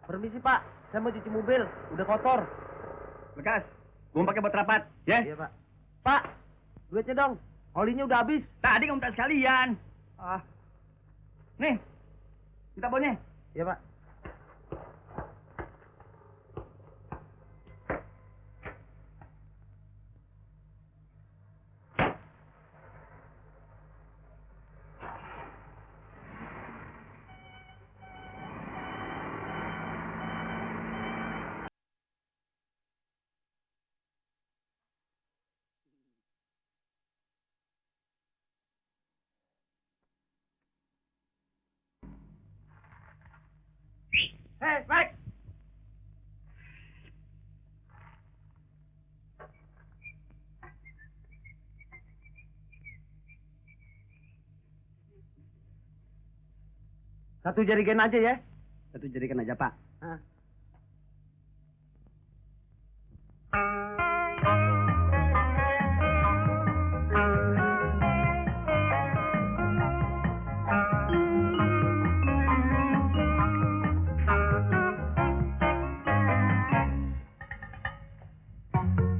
Permisi, Pak. Saya mau cuci mobil. Udah kotor. Bekas, gua mau pakai buat rapat, ya? Iya, Pak. Pak, duitnya dong. Olinya udah habis. Tadi kamu minta sekalian. Nih, minta bonnya. Iya, Pak. Hei, baik. Satu jerigen aja ya. Satu jadikan aja, Pak. Ah.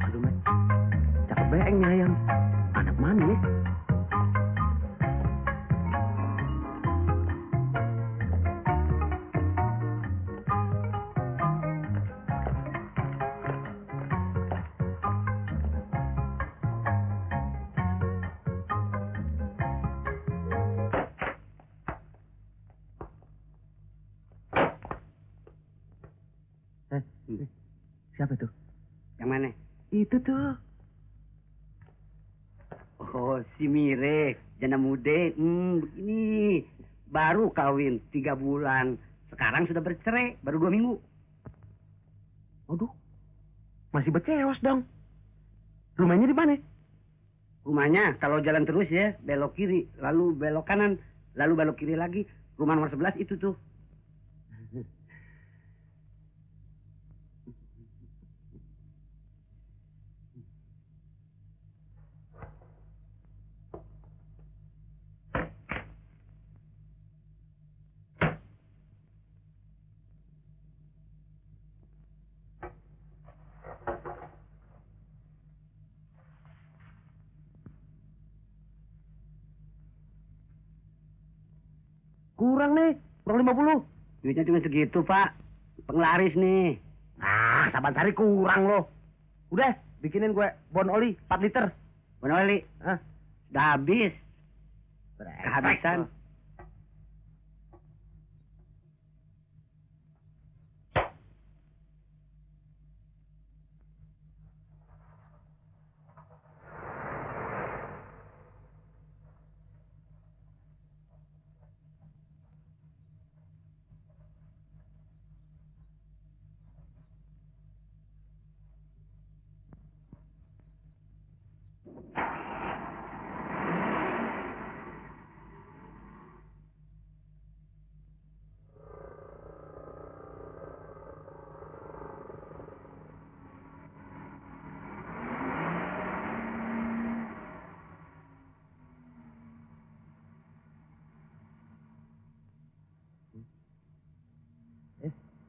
Aduh, Mek. Cakep beeng nih ayam. Anak mana nih? Siapa tuh? Yang mana? Itu tuh. Oh, si Mire, janda muda. Begini. Baru kawin 3 bulan. Sekarang sudah bercerai, baru 2 minggu. Aduh, masih berceos dong. Rumahnya di mana? Rumahnya kalau jalan terus ya, belok kiri, lalu belok kanan, lalu belok kiri lagi. Rumah nomor 11 itu tuh. Kurang nih, kurang 50. Duitnya cuma segitu, Pak. Penglaris nih. Ah, Saban Sari kurang loh. Udah, bikinin gue bon oli 4 liter. Bon oli. Hah? Udah habis. Kehabisan.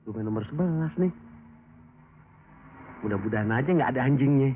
Rumah nomor 11 nih. Mudah-mudahan aja nggak ada anjingnya.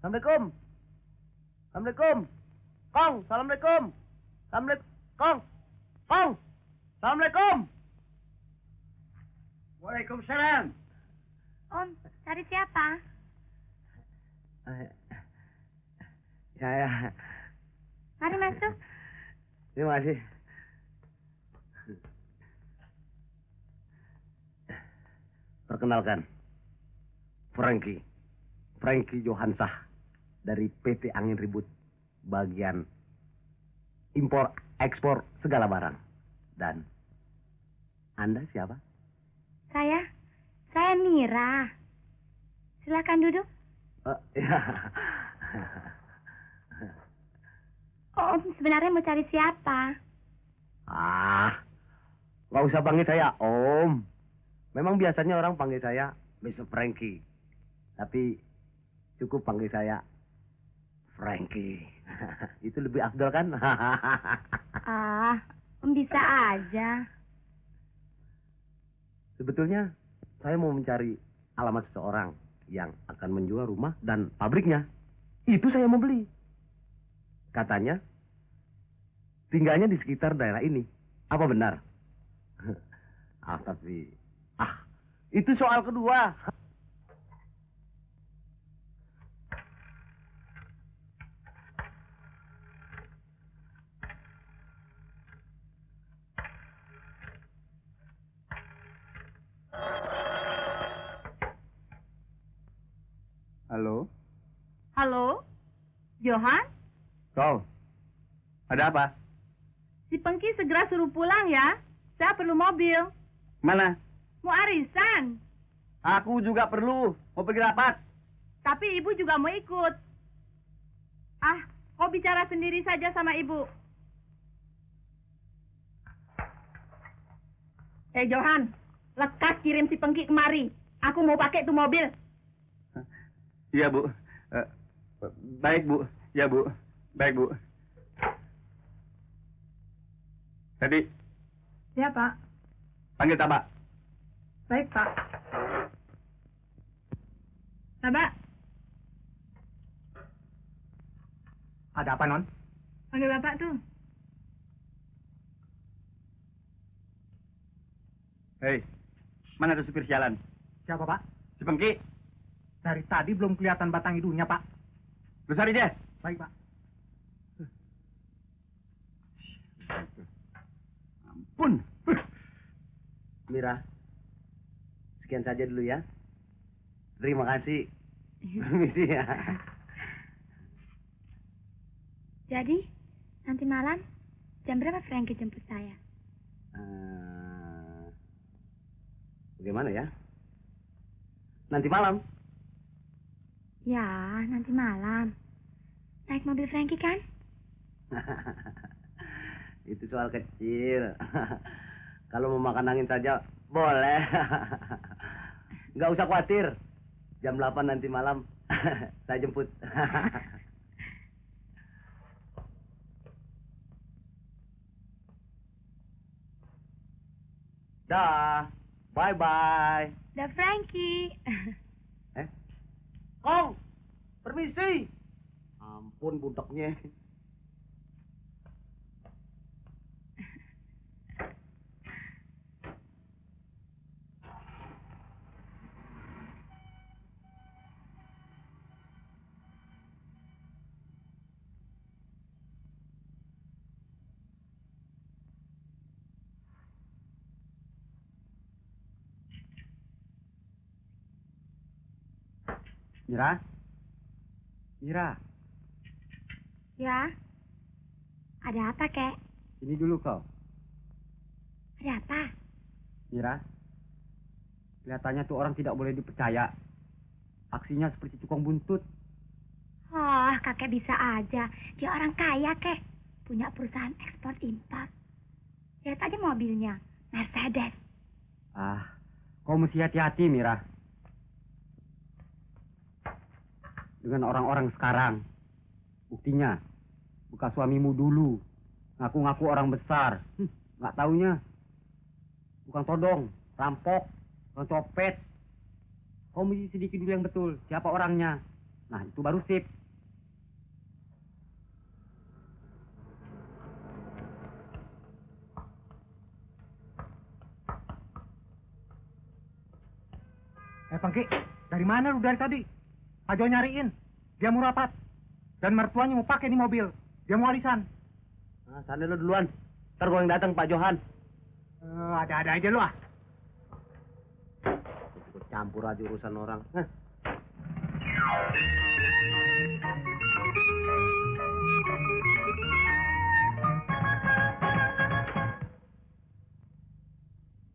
Assalamualaikum. Assalamualaikum. Kong, assalamualaikum. Assalamualaikum. Kong. Kong. Assalamualaikum. Waalaikumsalam. Om, cari siapa? Saya. Mari masuk. Terima kasih. Perkenalkan, Frankie Johansah dari PT Angin Ribut, bagian impor ekspor segala barang. Dan Anda siapa? Saya Mira. Silakan duduk. Ya. Om sebenarnya mau cari siapa? Nggak usah panggil saya Om. Memang biasanya orang panggil saya Mr. Frankie. Tapi cukup panggil saya Frankie. Itu lebih afdal kan? Om bisa aja. Sebetulnya saya mau mencari alamat seseorang yang akan menjual rumah dan pabriknya. Itu saya mau beli. Katanya tinggalnya di sekitar daerah ini. Apa benar? Tapi itu soal kedua. Halo? Halo? Johan? Kau? Ada apa? Si Pengki segera suruh pulang ya. Saya perlu mobil. Mana? Mau arisan. Aku juga perlu. Mau pergi rapat. Tapi ibu juga mau ikut. Kau bicara sendiri saja sama ibu. Johan, lekas kirim si Pengki kemari. Aku mau pakai tuh mobil. Iya, Bu. Baik, Bu. Ya, Bu. Baik, Bu. Tadi. Ya, Pak. Panggil Tabak. Baik, Pak. Tabak, Ada apa, Non? panggil Bapak tuh. Hei, mana tuh supir jalan? Siapa, Pak? Si Pengki. Dari tadi belum kelihatan batang hidungnya, Pak. Lu cari dia. Baik, Pak. Ampun. Mira, sekian saja dulu ya. Terima kasih. Permisi ya. Jadi, nanti malam jam berapa Frankie jemput saya? Bagaimana ya? Nanti malam. Ya, nanti malam. Naik mobil Frankie kan? Itu soal kecil. Kalau mau makan angin saja, boleh. Nggak usah khawatir. Jam 8 nanti malam, saya jemput. Dah, bye-bye. Dah Frankie. Kong, permisi. Ampun budaknya. Mira? Mira, Ya. Ada apa, Kek? ini dulu kau. Ada apa? Mira, kelihatannya tuh orang tidak boleh dipercaya. Aksinya seperti tukang buntut. Oh, kakek bisa aja. Dia orang kaya, Kek. Punya perusahaan ekspor impor. Lihat aja mobilnya. Mercedes. Kau mesti hati-hati, Mira. Dengan orang-orang sekarang. Buktinya, bekas suamimu dulu. Ngaku-ngaku orang besar. Nggak taunya. Bukan todong, rampok, bukan copet. Kau mesti sedikit dulu yang betul. Siapa orangnya? Nah, itu baru sip. Pengki, dari mana lu dari tadi? Pak Jo nyariin. Dia mau rapat. Dan mertuanya mau pakai di mobil. Dia mau warisan. Nah, sana lu duluan. Ntar gua yang datang, Pak Johan. Ada-ada aja lu ah. Ikut campur aja urusan orang.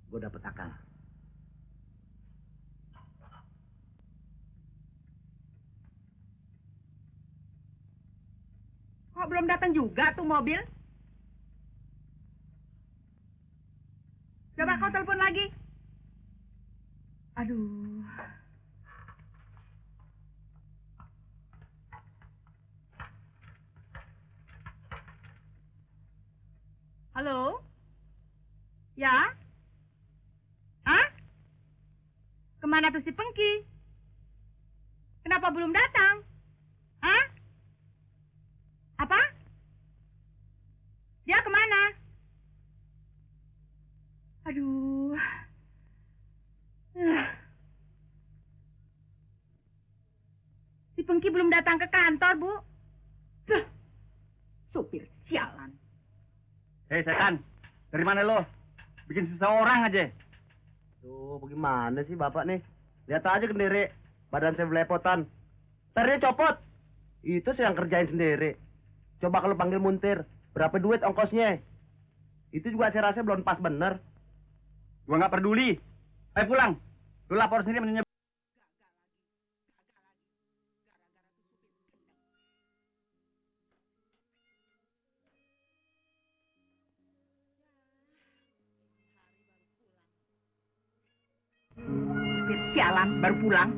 Gue dapet akal. Kok belum datang juga tuh mobil? Coba kau telepon lagi. Aduh. Halo? Ya? Hah? Kemana tuh si Pengki? Kenapa belum datang? Hah? Apa? Dia kemana? Aduh. Si Pengki belum datang ke kantor, Bu. Supir sialan. Hei setan, dari mana lo? Bikin susah orang aja. Tuh, bagaimana sih Bapak nih? Lihat aja sendiri. Badan saya belepotan. Ntar dia copot. Itu saya yang kerjain sendiri. Coba kalau panggil muntir. Berapa duit ongkosnya? Itu juga saya rasa belum pas bener. Gua nggak peduli. Ayo pulang. Lu lapor sendiri menanya. Supir sialan baru pulang.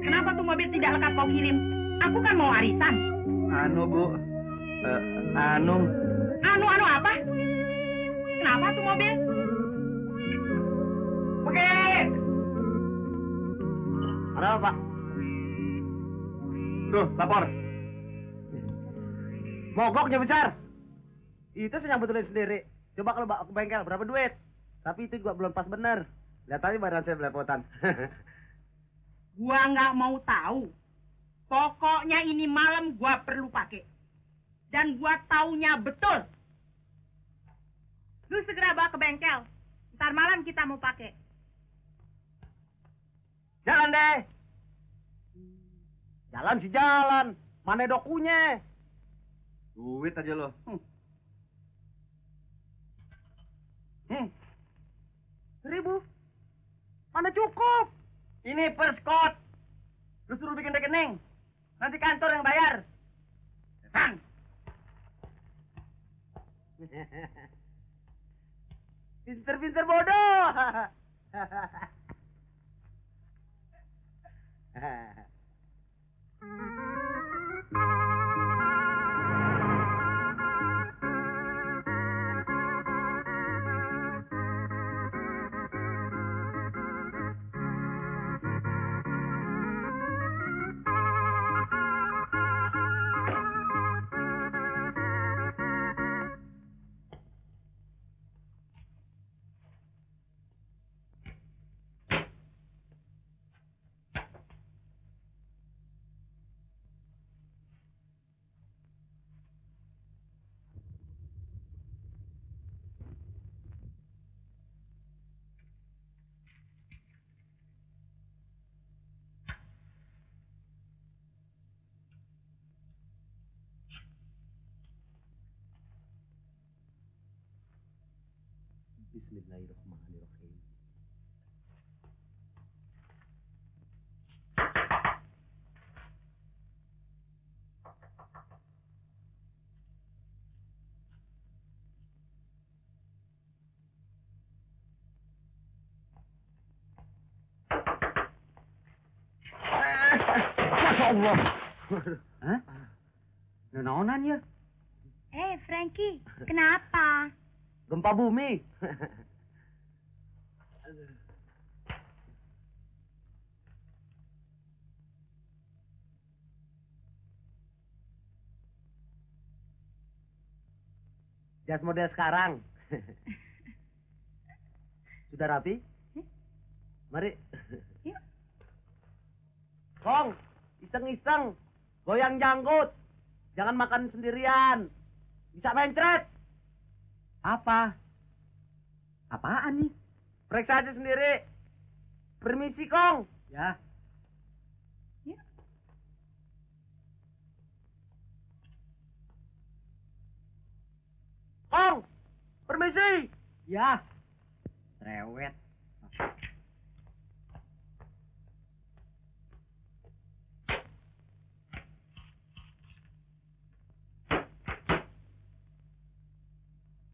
Kenapa tuh mobil tidak lekat kau kirim? Aku kan mau warisan. Anu Bu, anu. Anu apa? Kenapa tuh mobil? Oke. Ada apa, Pak? Tuh, lapor. Mogoknya besar. Itu saya yang betulin sendiri. Coba kalau bawa ke bengkel, berapa duit? Tapi itu juga belum pas bener. Lihat aja badan saya belepotan. Gua nggak mau tahu. Pokoknya ini malam gua perlu pakai. Dan gua taunya betul. Lu segera bawa ke bengkel. Ntar malam kita mau pakai. Jalan deh. Jalan sih jalan. Mana dokunya? Duit aja lo. Seribu. Mana cukup? Ini perskot. Lu suruh bikin rekening. Nanti kantor yang bayar. Setan. Pinter-pinter bodoh. Bismillahirrahmanirrahim. Allah. Hah? Naonan ya? Frankie, kenapa? Gempa bumi. Jas model sekarang. Sudah rapi? Mari. Yuk. Kong, iseng-iseng. Goyang janggut. Jangan makan sendirian. Bisa mencret. Apa? Apaan nih? Periksa aja sendiri. Permisi, Kong. Ya. Kong, permisi. Ya. Rewet.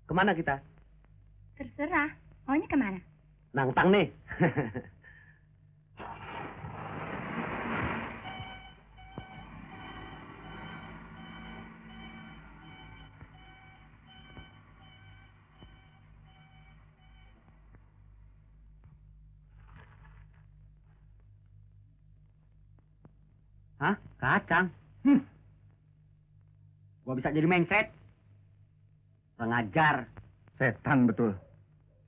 Kemana kita? Terserah. Maunya kemana? Nangtang nih. Hah? Kacang? Gua bisa jadi mencret. Kurang ajar. Setan betul.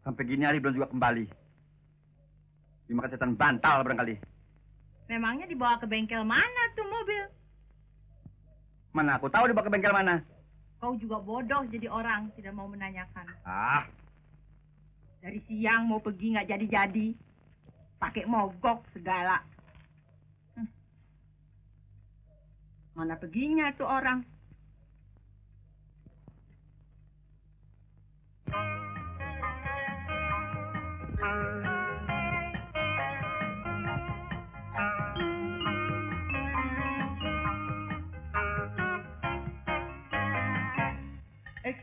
Sampai gini hari belum juga kembali. Dimakan setan bantal barangkali. Memangnya dibawa ke bengkel mana tuh mobil? Mana aku tahu dibawa ke bengkel mana. Kau juga bodoh jadi orang, tidak mau menanyakan. Ah, Dari siang mau pergi nggak jadi-jadi. Pakai mogok segala. Mana perginya tuh orang?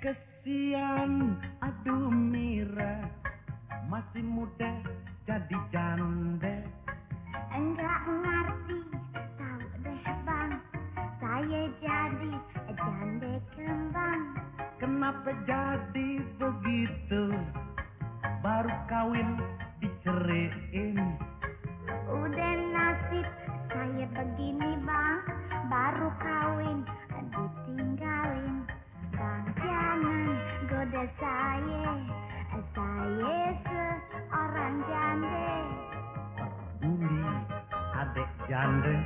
Kesian, aduh Mira, masih muda jadi janda. Enggak ngerti, tahu deh bang, saya jadi janda kembang. Kenapa jadi begitu? Baru kawin diceriin. Udah nasib saya begini bang, baru kawin ditinggalin. Bang jangan goda saya seorang janda. Peduli adek janda,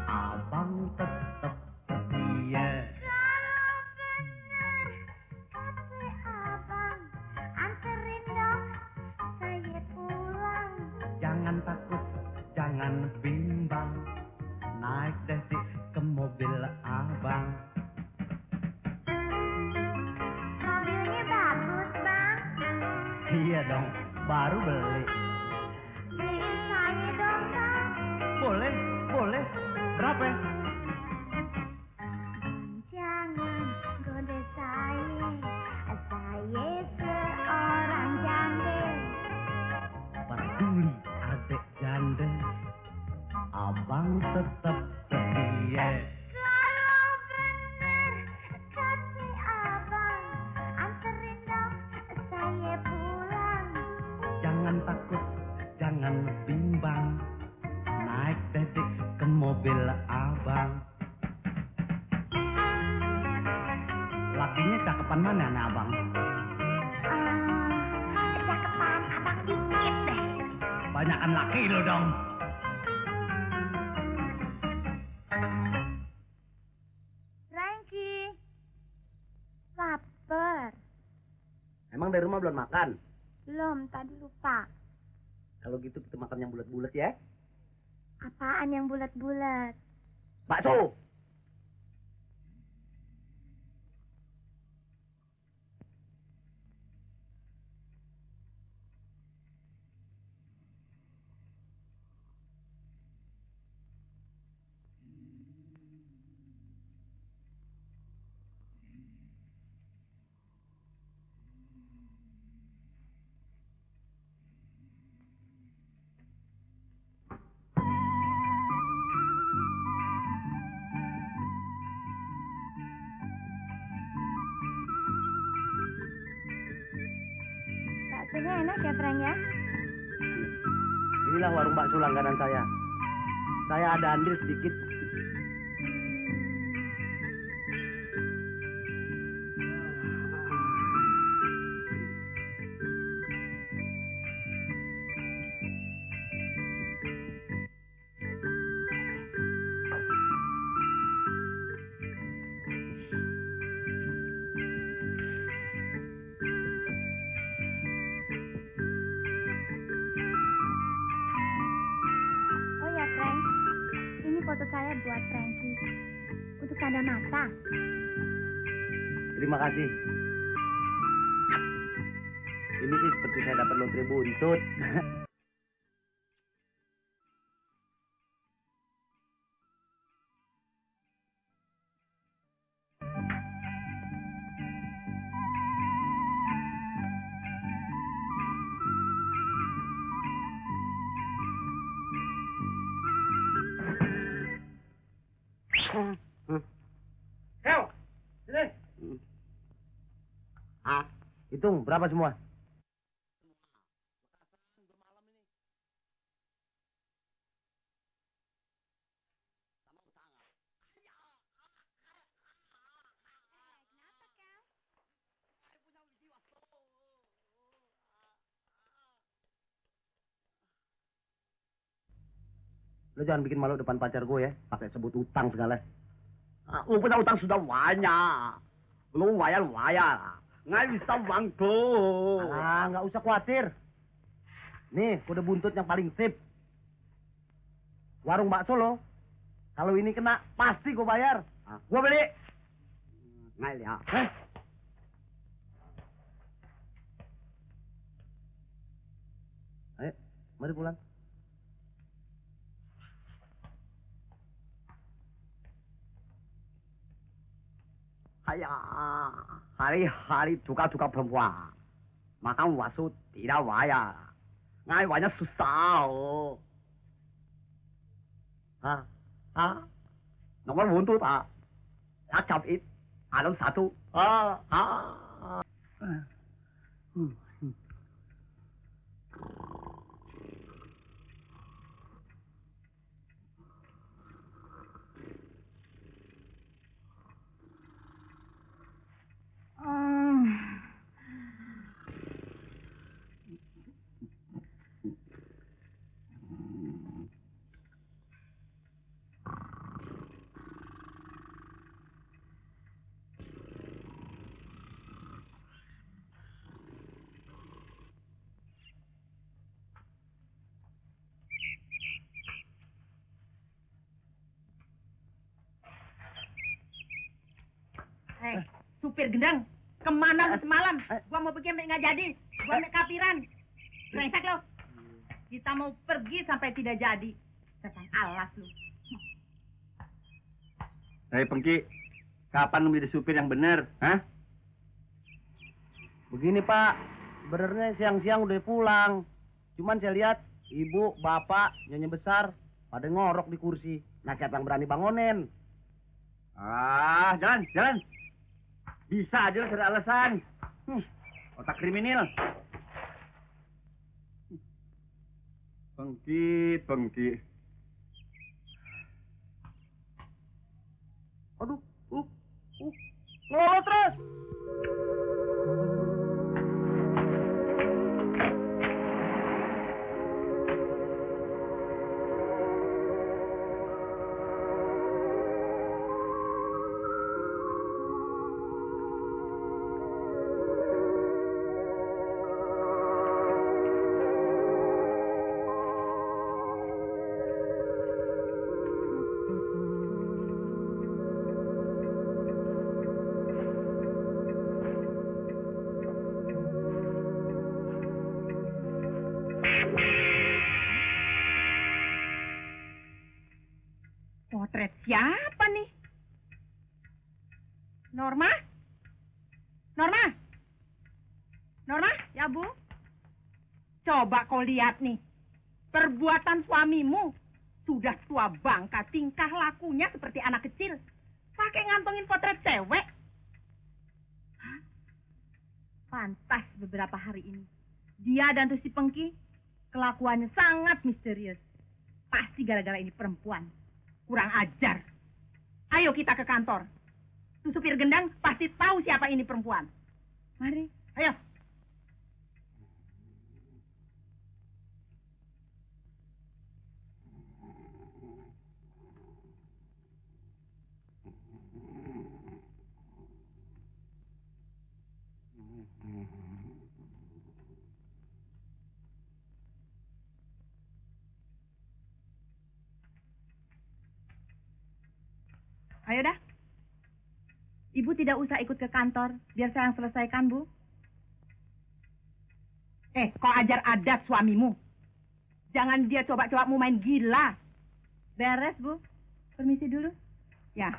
abang tetap setia. Kalau benar kata abang, anterin dong saya pulang. Jangan takut, jangan bimbang, naik deh si ke mobil abang. Mobilnya bagus bang, Iya dong, baru beli. beliin saya dong bang. Boleh, boleh. Berapa? Jangan goda saya seorang janda. Peduli adek janda, abang tetap setia. Kalau benar kata abang, anterin dong saya pulang. Jangan takut, jangan bimbang, naik deh ke mobil abang. Lakinya cakepan mana nih abang? Cakepan abang dikit deh. Banyakan laki lo dong. Frankie, lapar. Emang dari rumah belum makan? Belum, tadi lupa. Kalau gitu kita makan yang bulat-bulat ya. Apaan yang bulat-bulat? Bakso. ya, Frank ya? Inilah warung bakso langganan saya. Saya ada andil sedikit. Oh ya, Frank. Ini foto saya buat Frankie. Untuk tanda mata. Terima kasih. Ini sih seperti saya dapat lotre buntut. Heo, sini. Ah, hitung berapa semua? Lo jangan bikin malu depan pacar gue ya, pakai sebut utang segala. Lu punya utang sudah banyak. Belum bayar. Nggak bisa bangku. Ah, nggak usah khawatir. Nih, kuda buntut yang paling sip. Warung bakso lo. Kalau ini kena, pasti gue bayar. Gue beli. Nggak ya. Ayo, mari pulang. Hari-hari tukar-tukar perempuan. Makan bakso tidak bayar. Ngai banyak susah. Nomor buntut acap it. Ada satu. Hei, supir gendang, kemana lu semalam? Gua mau pergi nggak jadi, gua naik kapiran. Brengsek lo. Kita mau pergi sampai tidak jadi. Setan alas lu. Hei Pengki, kapan lu menjadi supir yang benar? Hah? Begini Pak, sebenarnya siang-siang udah pulang. Cuman saya lihat ibu, bapak, nyonya besar pada ngorok di kursi. Nah siapa yang berani bangunin? Jalan. Bisa aja lah cari alasan. Otak kriminal. Pengki. Aduh, ngelolo terus. Potret siapa nih? Norma? Ya Bu? Coba kau lihat nih. Perbuatan suamimu sudah tua bangka, tingkah lakunya seperti anak kecil. Pakai ngantongin potret cewek. Hah? Pantas beberapa hari ini Dia dan tuh si Pengki kelakuannya sangat misterius. Pasti gara-gara ini perempuan. Kurang ajar. Ayo kita ke kantor. Tuh supir gendang pasti tahu siapa ini perempuan. Mari, ayo. Ayo dah. Ibu tidak usah ikut ke kantor. Biar saya yang selesaikan, Bu. Kau ajar adat suamimu. Jangan dia coba-coba mau main gila. Beres, Bu. Permisi dulu. Ya.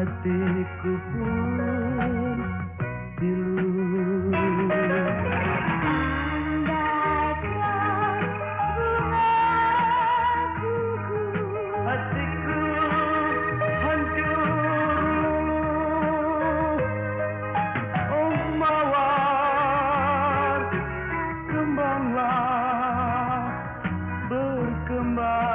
Hatiku pun pilu. Hatiku hancur. Oh mawar, kembanglah, berkembang.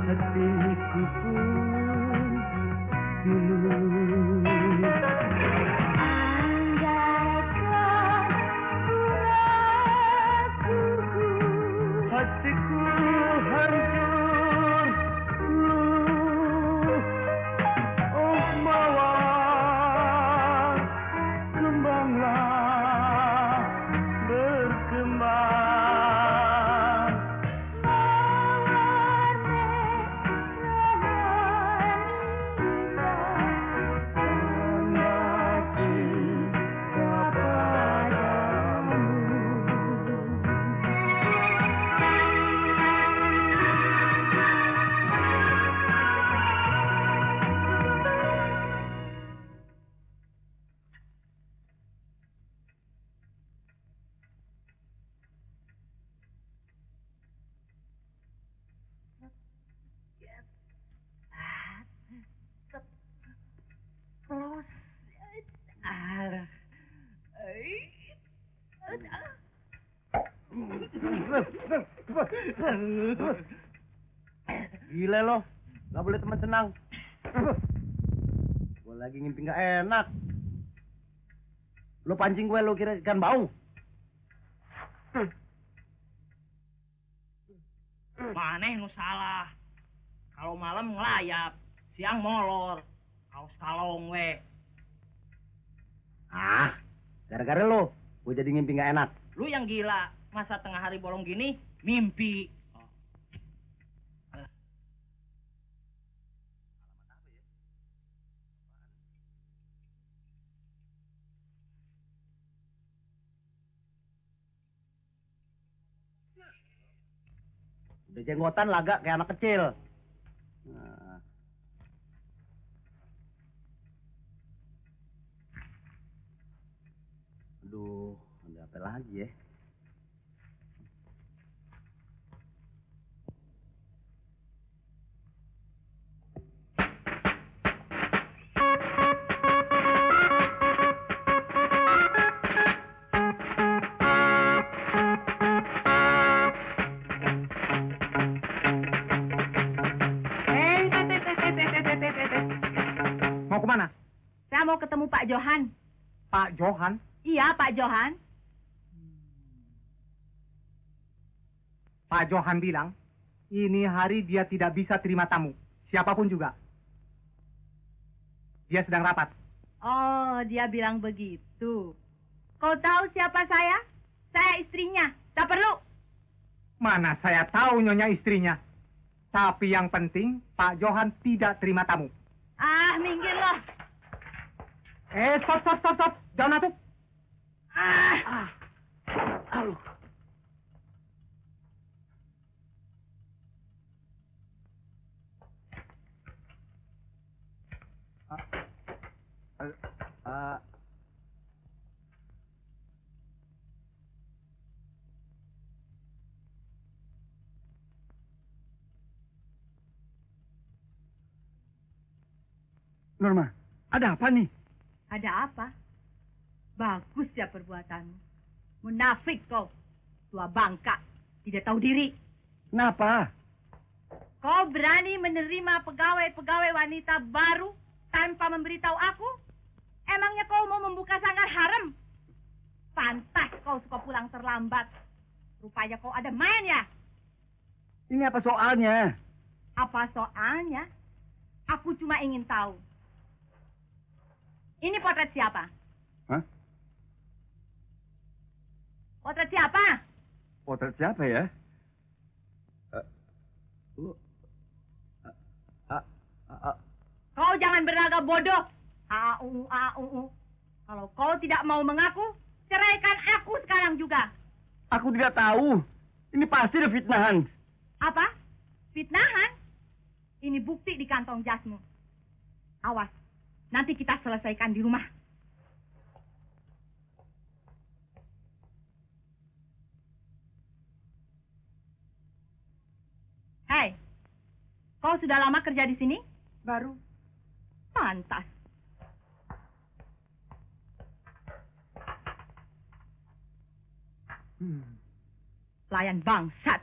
Hatiku pun pilu. Hatiku hancur. Oh mawar, kembanglah, berkembang. Gila lo, gak boleh teman senang. Gue lagi ngimpi gak enak. Lo pancing gue, lo kira ikan baung. Maneh nu salah. Kalau malam ngelayap, siang molor. Kaos kalong we. Ah, gara-gara lo, gue jadi ngimpi gak enak. Lu yang gila, masa tengah hari bolong gini mimpi. Udah jenggotan lagak kayak anak kecil. Nah. Aduh, ada apa lagi ya? mau ketemu Pak Johan. Pak Johan? Iya, Pak Johan. Pak Johan bilang, ini hari dia tidak bisa terima tamu. Siapapun juga. Dia sedang rapat. Oh, dia bilang begitu. Kau tahu siapa saya? Saya istrinya. Tak perlu. Mana saya tahu nyonya istrinya. Tapi yang penting, Pak Johan tidak terima tamu. Ah, minggir loh. Stop. Jangan masuk. Aduh. Norma, ada apa nih? Ada apa? Bagus ya perbuatanmu. Munafik kau. Tua bangka. Tidak tahu diri. Kenapa? Kau berani menerima pegawai-pegawai wanita baru tanpa memberitahu aku? Emangnya kau mau membuka sanggar harem? Pantas kau suka pulang terlambat. Rupanya kau ada main ya? Ini apa soalnya? Apa soalnya? Aku cuma ingin tahu. Ini potret siapa? Hah? Potret siapa? Potret siapa ya? Kau jangan berlagak bodoh. Au. Kalau kau tidak mau mengaku, ceraikan aku sekarang juga. Aku tidak tahu. Ini pasti ada fitnahan. Apa? Fitnahan? Ini bukti di kantong jasmu. Awas, nanti kita selesaikan di rumah. Hei, kau sudah lama kerja di sini? Baru. Pantas. Pelayan bangsat.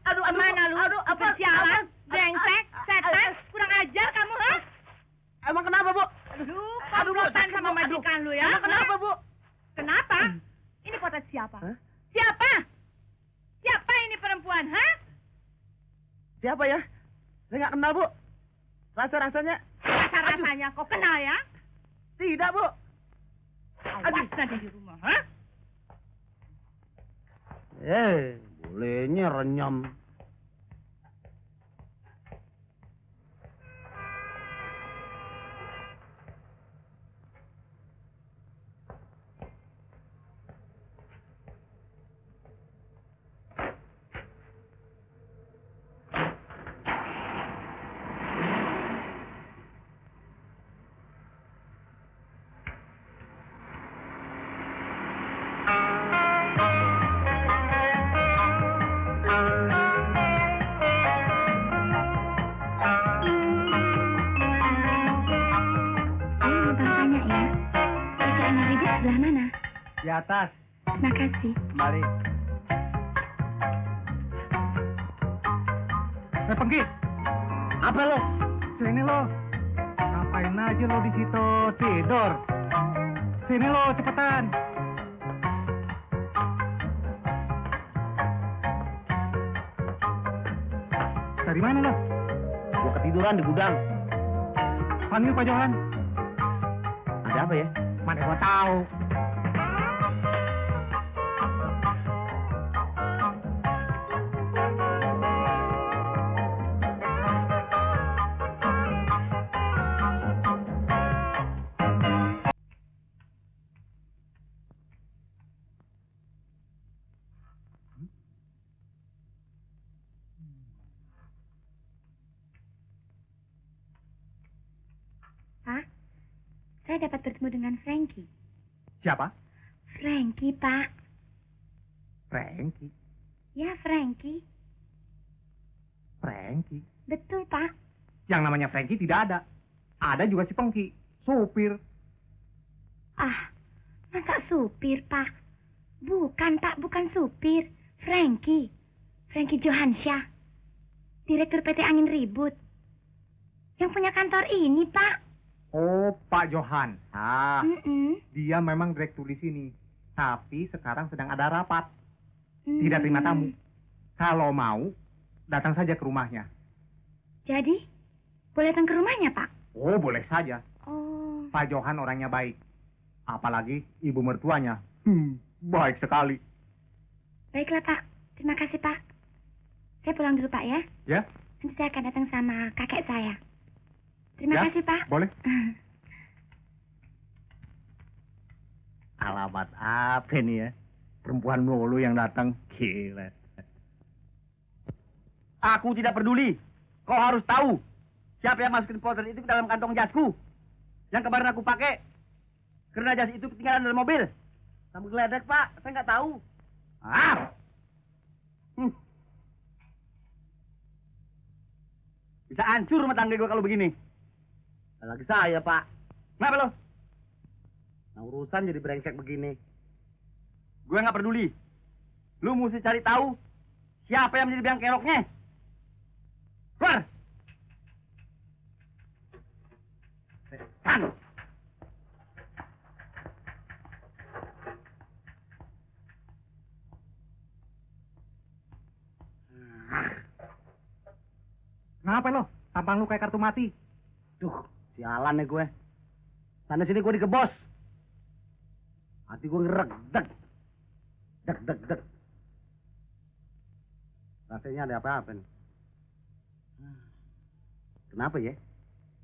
Aduh, mana lu? Aduh, apa sialan? Brengsek, setan, kurang ajar kamu, ha? Emang kenapa, Bu? Aduh, komplotan sama majikan lu ya. Emang kenapa, Bu? Kenapa? Ini potret siapa? Hah? Siapa? Siapa ini perempuan, ha? Siapa ya? Saya nggak kenal, Bu. Rasa-rasanya. Rasa-rasanya kau kenal ya? Tidak, Bu. Awas nanti di rumah, ha? Bolehnya renyam. Di atas. Makasih. Mari. Pengki. Apa lo? Sini lo. Ngapain aja lo di situ tidur? Sini lo cepetan. Dari mana lo? Gua ketiduran di gudang. Panggil Pak Johan. Ada apa ya? Mana gua tahu. Saya dapat bertemu dengan Frankie. Siapa? Frankie, Pak. Frankie. Ya, Frankie. Frankie. Betul, Pak. Yang namanya Frankie tidak ada. Ada juga si Pengki, supir. Ah, masa supir, Pak? Bukan, Pak, bukan supir. Frankie. Frankie Johansyah. Direktur PT Angin Ribut. Yang punya kantor ini, Pak. Oh, Pak Johan. Mm-mm. Dia memang direktur di sini. Tapi sekarang sedang ada rapat. Tidak terima tamu. Kalau mau, datang saja ke rumahnya. Jadi, boleh datang ke rumahnya, Pak? Oh, boleh saja. Oh. Pak Johan orangnya baik. Apalagi ibu mertuanya. Baik sekali. Baiklah, Pak. Terima kasih, Pak. Saya pulang dulu, Pak, ya. Ya? Nanti saya akan datang sama kakek saya. Terima Ya, kasih, Pak. boleh. Alamat apa nih ya? Perempuan melulu yang datang. Gila. Aku tidak peduli. Kau harus tahu siapa yang masukin potret itu ke dalam kantong jasku. Yang kemarin aku pakai. Karena jas itu ketinggalan dalam mobil. Kamu geledek, Pak. Saya nggak tahu. Bisa hancur rumah tangga gue kalau begini. Lagi saya, Pak. Kenapa lo? Nah, urusan jadi brengsek begini. Gue nggak peduli. Lu mesti cari tahu siapa yang menjadi biang keroknya. Keluar! Setan! Kenapa lo? Tampang lu kayak kartu mati. Duh, sialan nih gue. Sana sini gue dikebos. Hati gue ngeregdek. Dek. Rasanya ada apa-apa nih. Kenapa ya?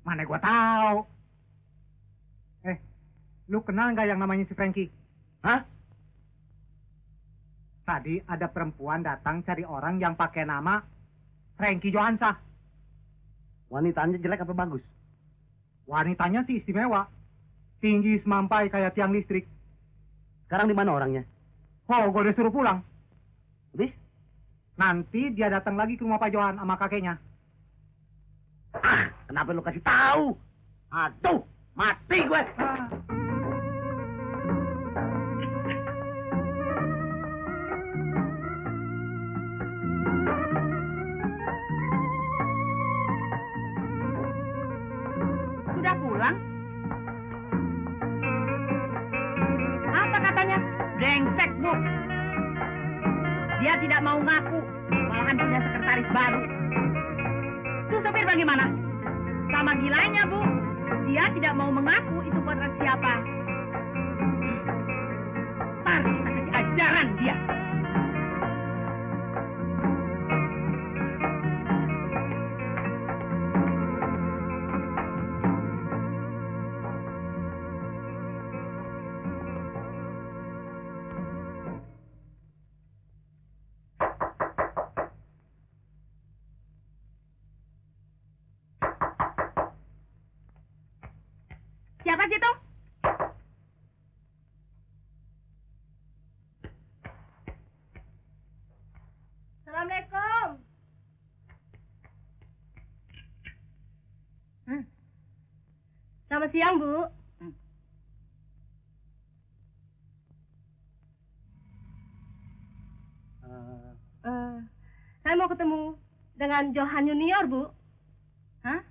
Mana gua tahu. Lu kenal nggak yang namanya si Frankie? Hah? Tadi ada perempuan datang cari orang yang pakai nama Frankie Johansa. Wanitanya jelek apa bagus? Wanitanya sih istimewa. Tinggi semampai kayak tiang listrik. Sekarang di mana orangnya? Oh, gua udah suruh pulang. Habis? Nanti dia datang lagi ke rumah Pak Johan sama kakeknya. Kenapa lu kasih tahu? Aduh, mati gue. Sudah pulang? Apa katanya? Brengsek, Bu. Dia tidak mau ngaku, malahan punya sekretaris baru. Itu sopir bagaimana? Sama gilanya, Bu. Dia tidak mau mengaku itu potret siapa. Ntar kita kasih ajaran dia. Siapa sih itu? Assalamualaikum. Selamat siang, Bu. Saya mau ketemu dengan Johan Junior, Bu. Hah?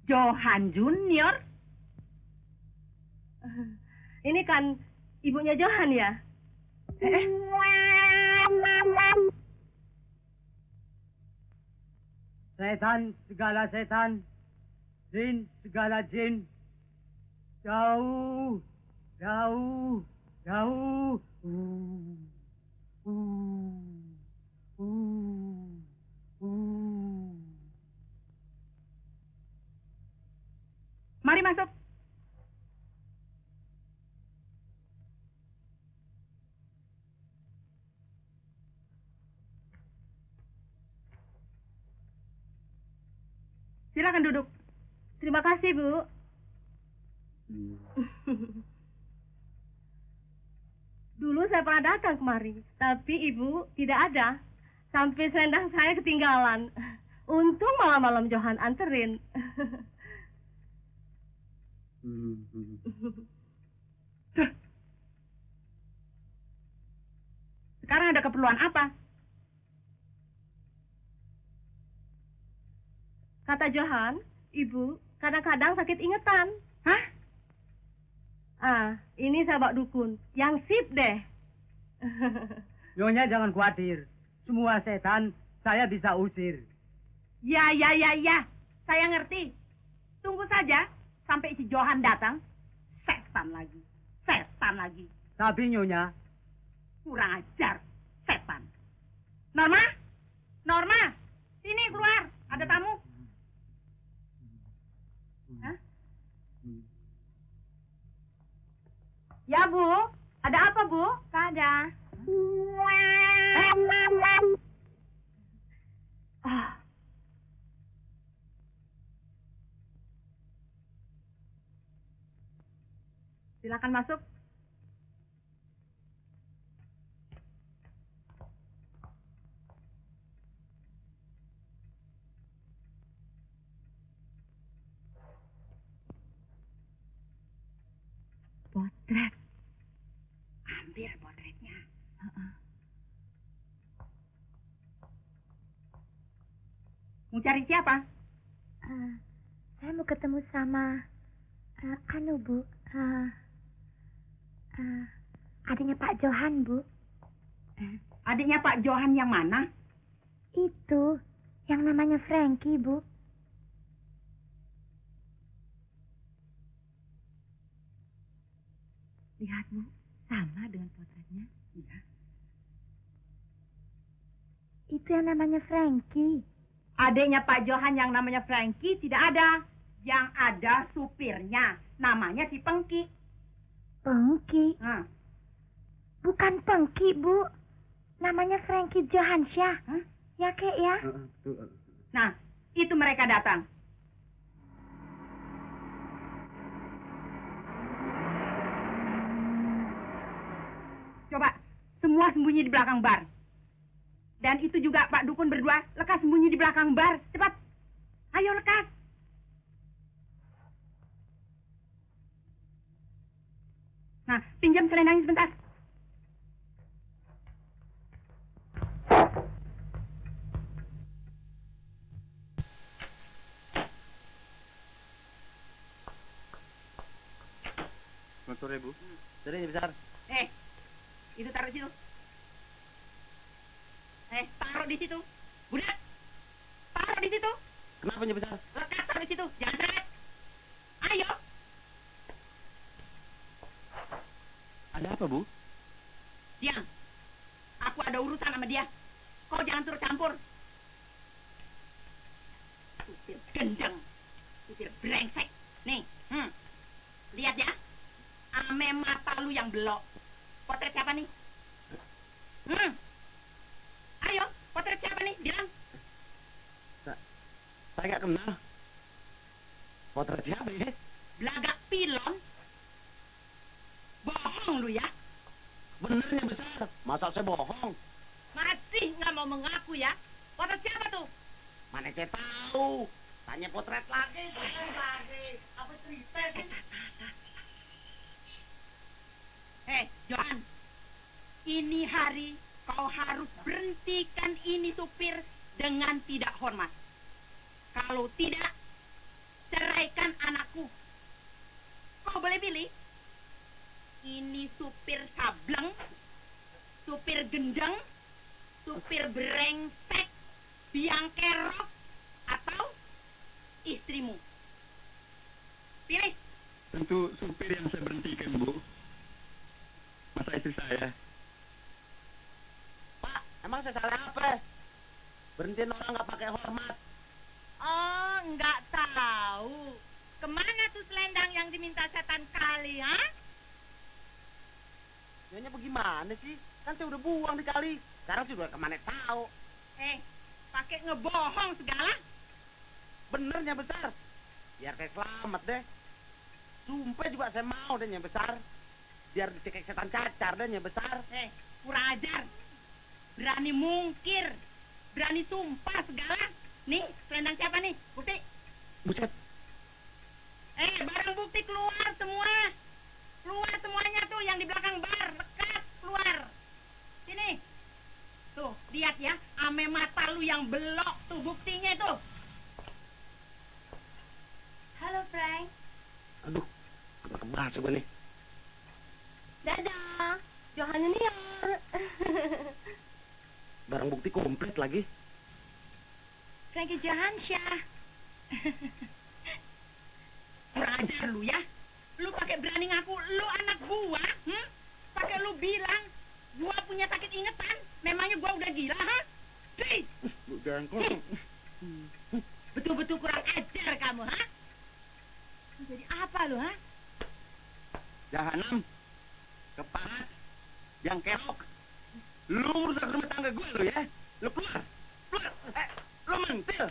Johan Junior? Ini kan ibunya Johan ya? Setan, segala setan. Jin, segala jin. Jauh, jauh, jauh. Mari masuk. Silakan duduk. Terima kasih, Bu. Dulu saya pernah datang kemari, tapi Ibu tidak ada. Sampai selendang saya ketinggalan. Untung malam-malam Johan anterin. Sekarang ada keperluan apa? Kata Johan, ibu kadang-kadang sakit ingatan. Hah? Ini saya bawa dukun. Yang sip deh. Nyonya jangan khawatir. Semua setan saya bisa usir. Ya. Saya ngerti. Tunggu saja sampai si Johan datang. Setan lagi. Tapi Nyonya, Kurang ajar. Setan. Norma? Sini keluar. Ada tamu. Hah? Ya, Bu. Ada apa, Bu? Tak ada. Silakan masuk. Potret. Ambil potretnya. Mau cari siapa? Saya mau ketemu sama Bu. Adiknya Pak Johan, Bu. Adiknya Pak Johan yang mana? Itu yang namanya Frankie, Bu. Lihat, Bu. Sama dengan potretnya. Iya. Itu yang namanya Frankie. Adiknya Pak Johan yang namanya Frankie tidak ada. Yang ada supirnya. Namanya si Pengki. Pengki? Bukan Pengki, Bu. Namanya Frankie Johansyah. Ya, Kek, ya? Nah, itu mereka datang. Coba, semua sembunyi di belakang bar. Dan itu juga Pak Dukun berdua, lekas sembunyi di belakang bar. Cepat. Ayo, lekas. Nah, pinjam selendangnya sebentar. Selamat sore, Bu. Sore besar. Itu taruh di situ. Taruh di situ. Budak. Taruh di situ. Kenapa nya besar? Lekas taruh di situ. Jangan seret. Ayo. Ada apa, Bu? Diam. Aku ada urusan sama dia. Kau jangan turut campur. Supir gendeng. Supir brengsek. Nih. Lihat ya. Ame mata lu yang belok. Potret siapa nih? Ayo, potret siapa nih? Bilang. Saya nggak kenal. Potret siapa ini? Belagak pilon. Bohong lu ya. Benernya besar. Masa saya bohong? Masih nggak mau mengaku ya. Potret siapa tuh? Mana saya tahu. Tanya potret lagi. Apa cerita sih? Johan. Ini hari kau harus berhentikan ini supir dengan tidak hormat. Kalau tidak, ceraikan anakku. Kau boleh pilih. Ini supir sableng, supir gendeng, supir brengsek, biang kerok, atau istrimu. Pilih. Tentu supir yang saya berhentikan, Bu. Masa istri saya? Pak, emang saya salah apa? Berhentiin orang nggak pakai hormat. Oh, nggak tahu. Kemana tuh selendang yang diminta setan kali, ha? Nyonya bagaimana sih? Kan saya udah buang di kali. Sekarang sih udah kemana tahu. Pakai ngebohong segala. Benernya besar. Biar kayak selamat deh. Sumpah juga saya mau deh nya besar. Biar dicekek setan cacar deh nya besar. Kurang ajar. Berani mungkir. Berani sumpah segala. Nih, selendang siapa nih? Bukti. Buset. Barang bukti keluar semua. Keluar semuanya tuh yang di belakang bar. Lekas keluar. Sini. Tuh, lihat ya. Ame mata lu yang belok tuh buktinya tuh. Frank. Aduh, kebas gue nih. Dadah. Johan Junior. Barang bukti komplit lagi. Frankie Johansyah. Kurang ajar lu ya. Lu pakai berani ngaku lu anak gua, pakai lu bilang gua punya sakit ingetan. Memangnya gua udah gila, ha? Hei, Bu Jengkol. betul-betul kurang ajar kamu, ha? Jadi apa lu, ha? Jahanam, keparat, yang kerok. Lu merusak rumah tangga gue lu ya. Lu keluar. Lu mentil.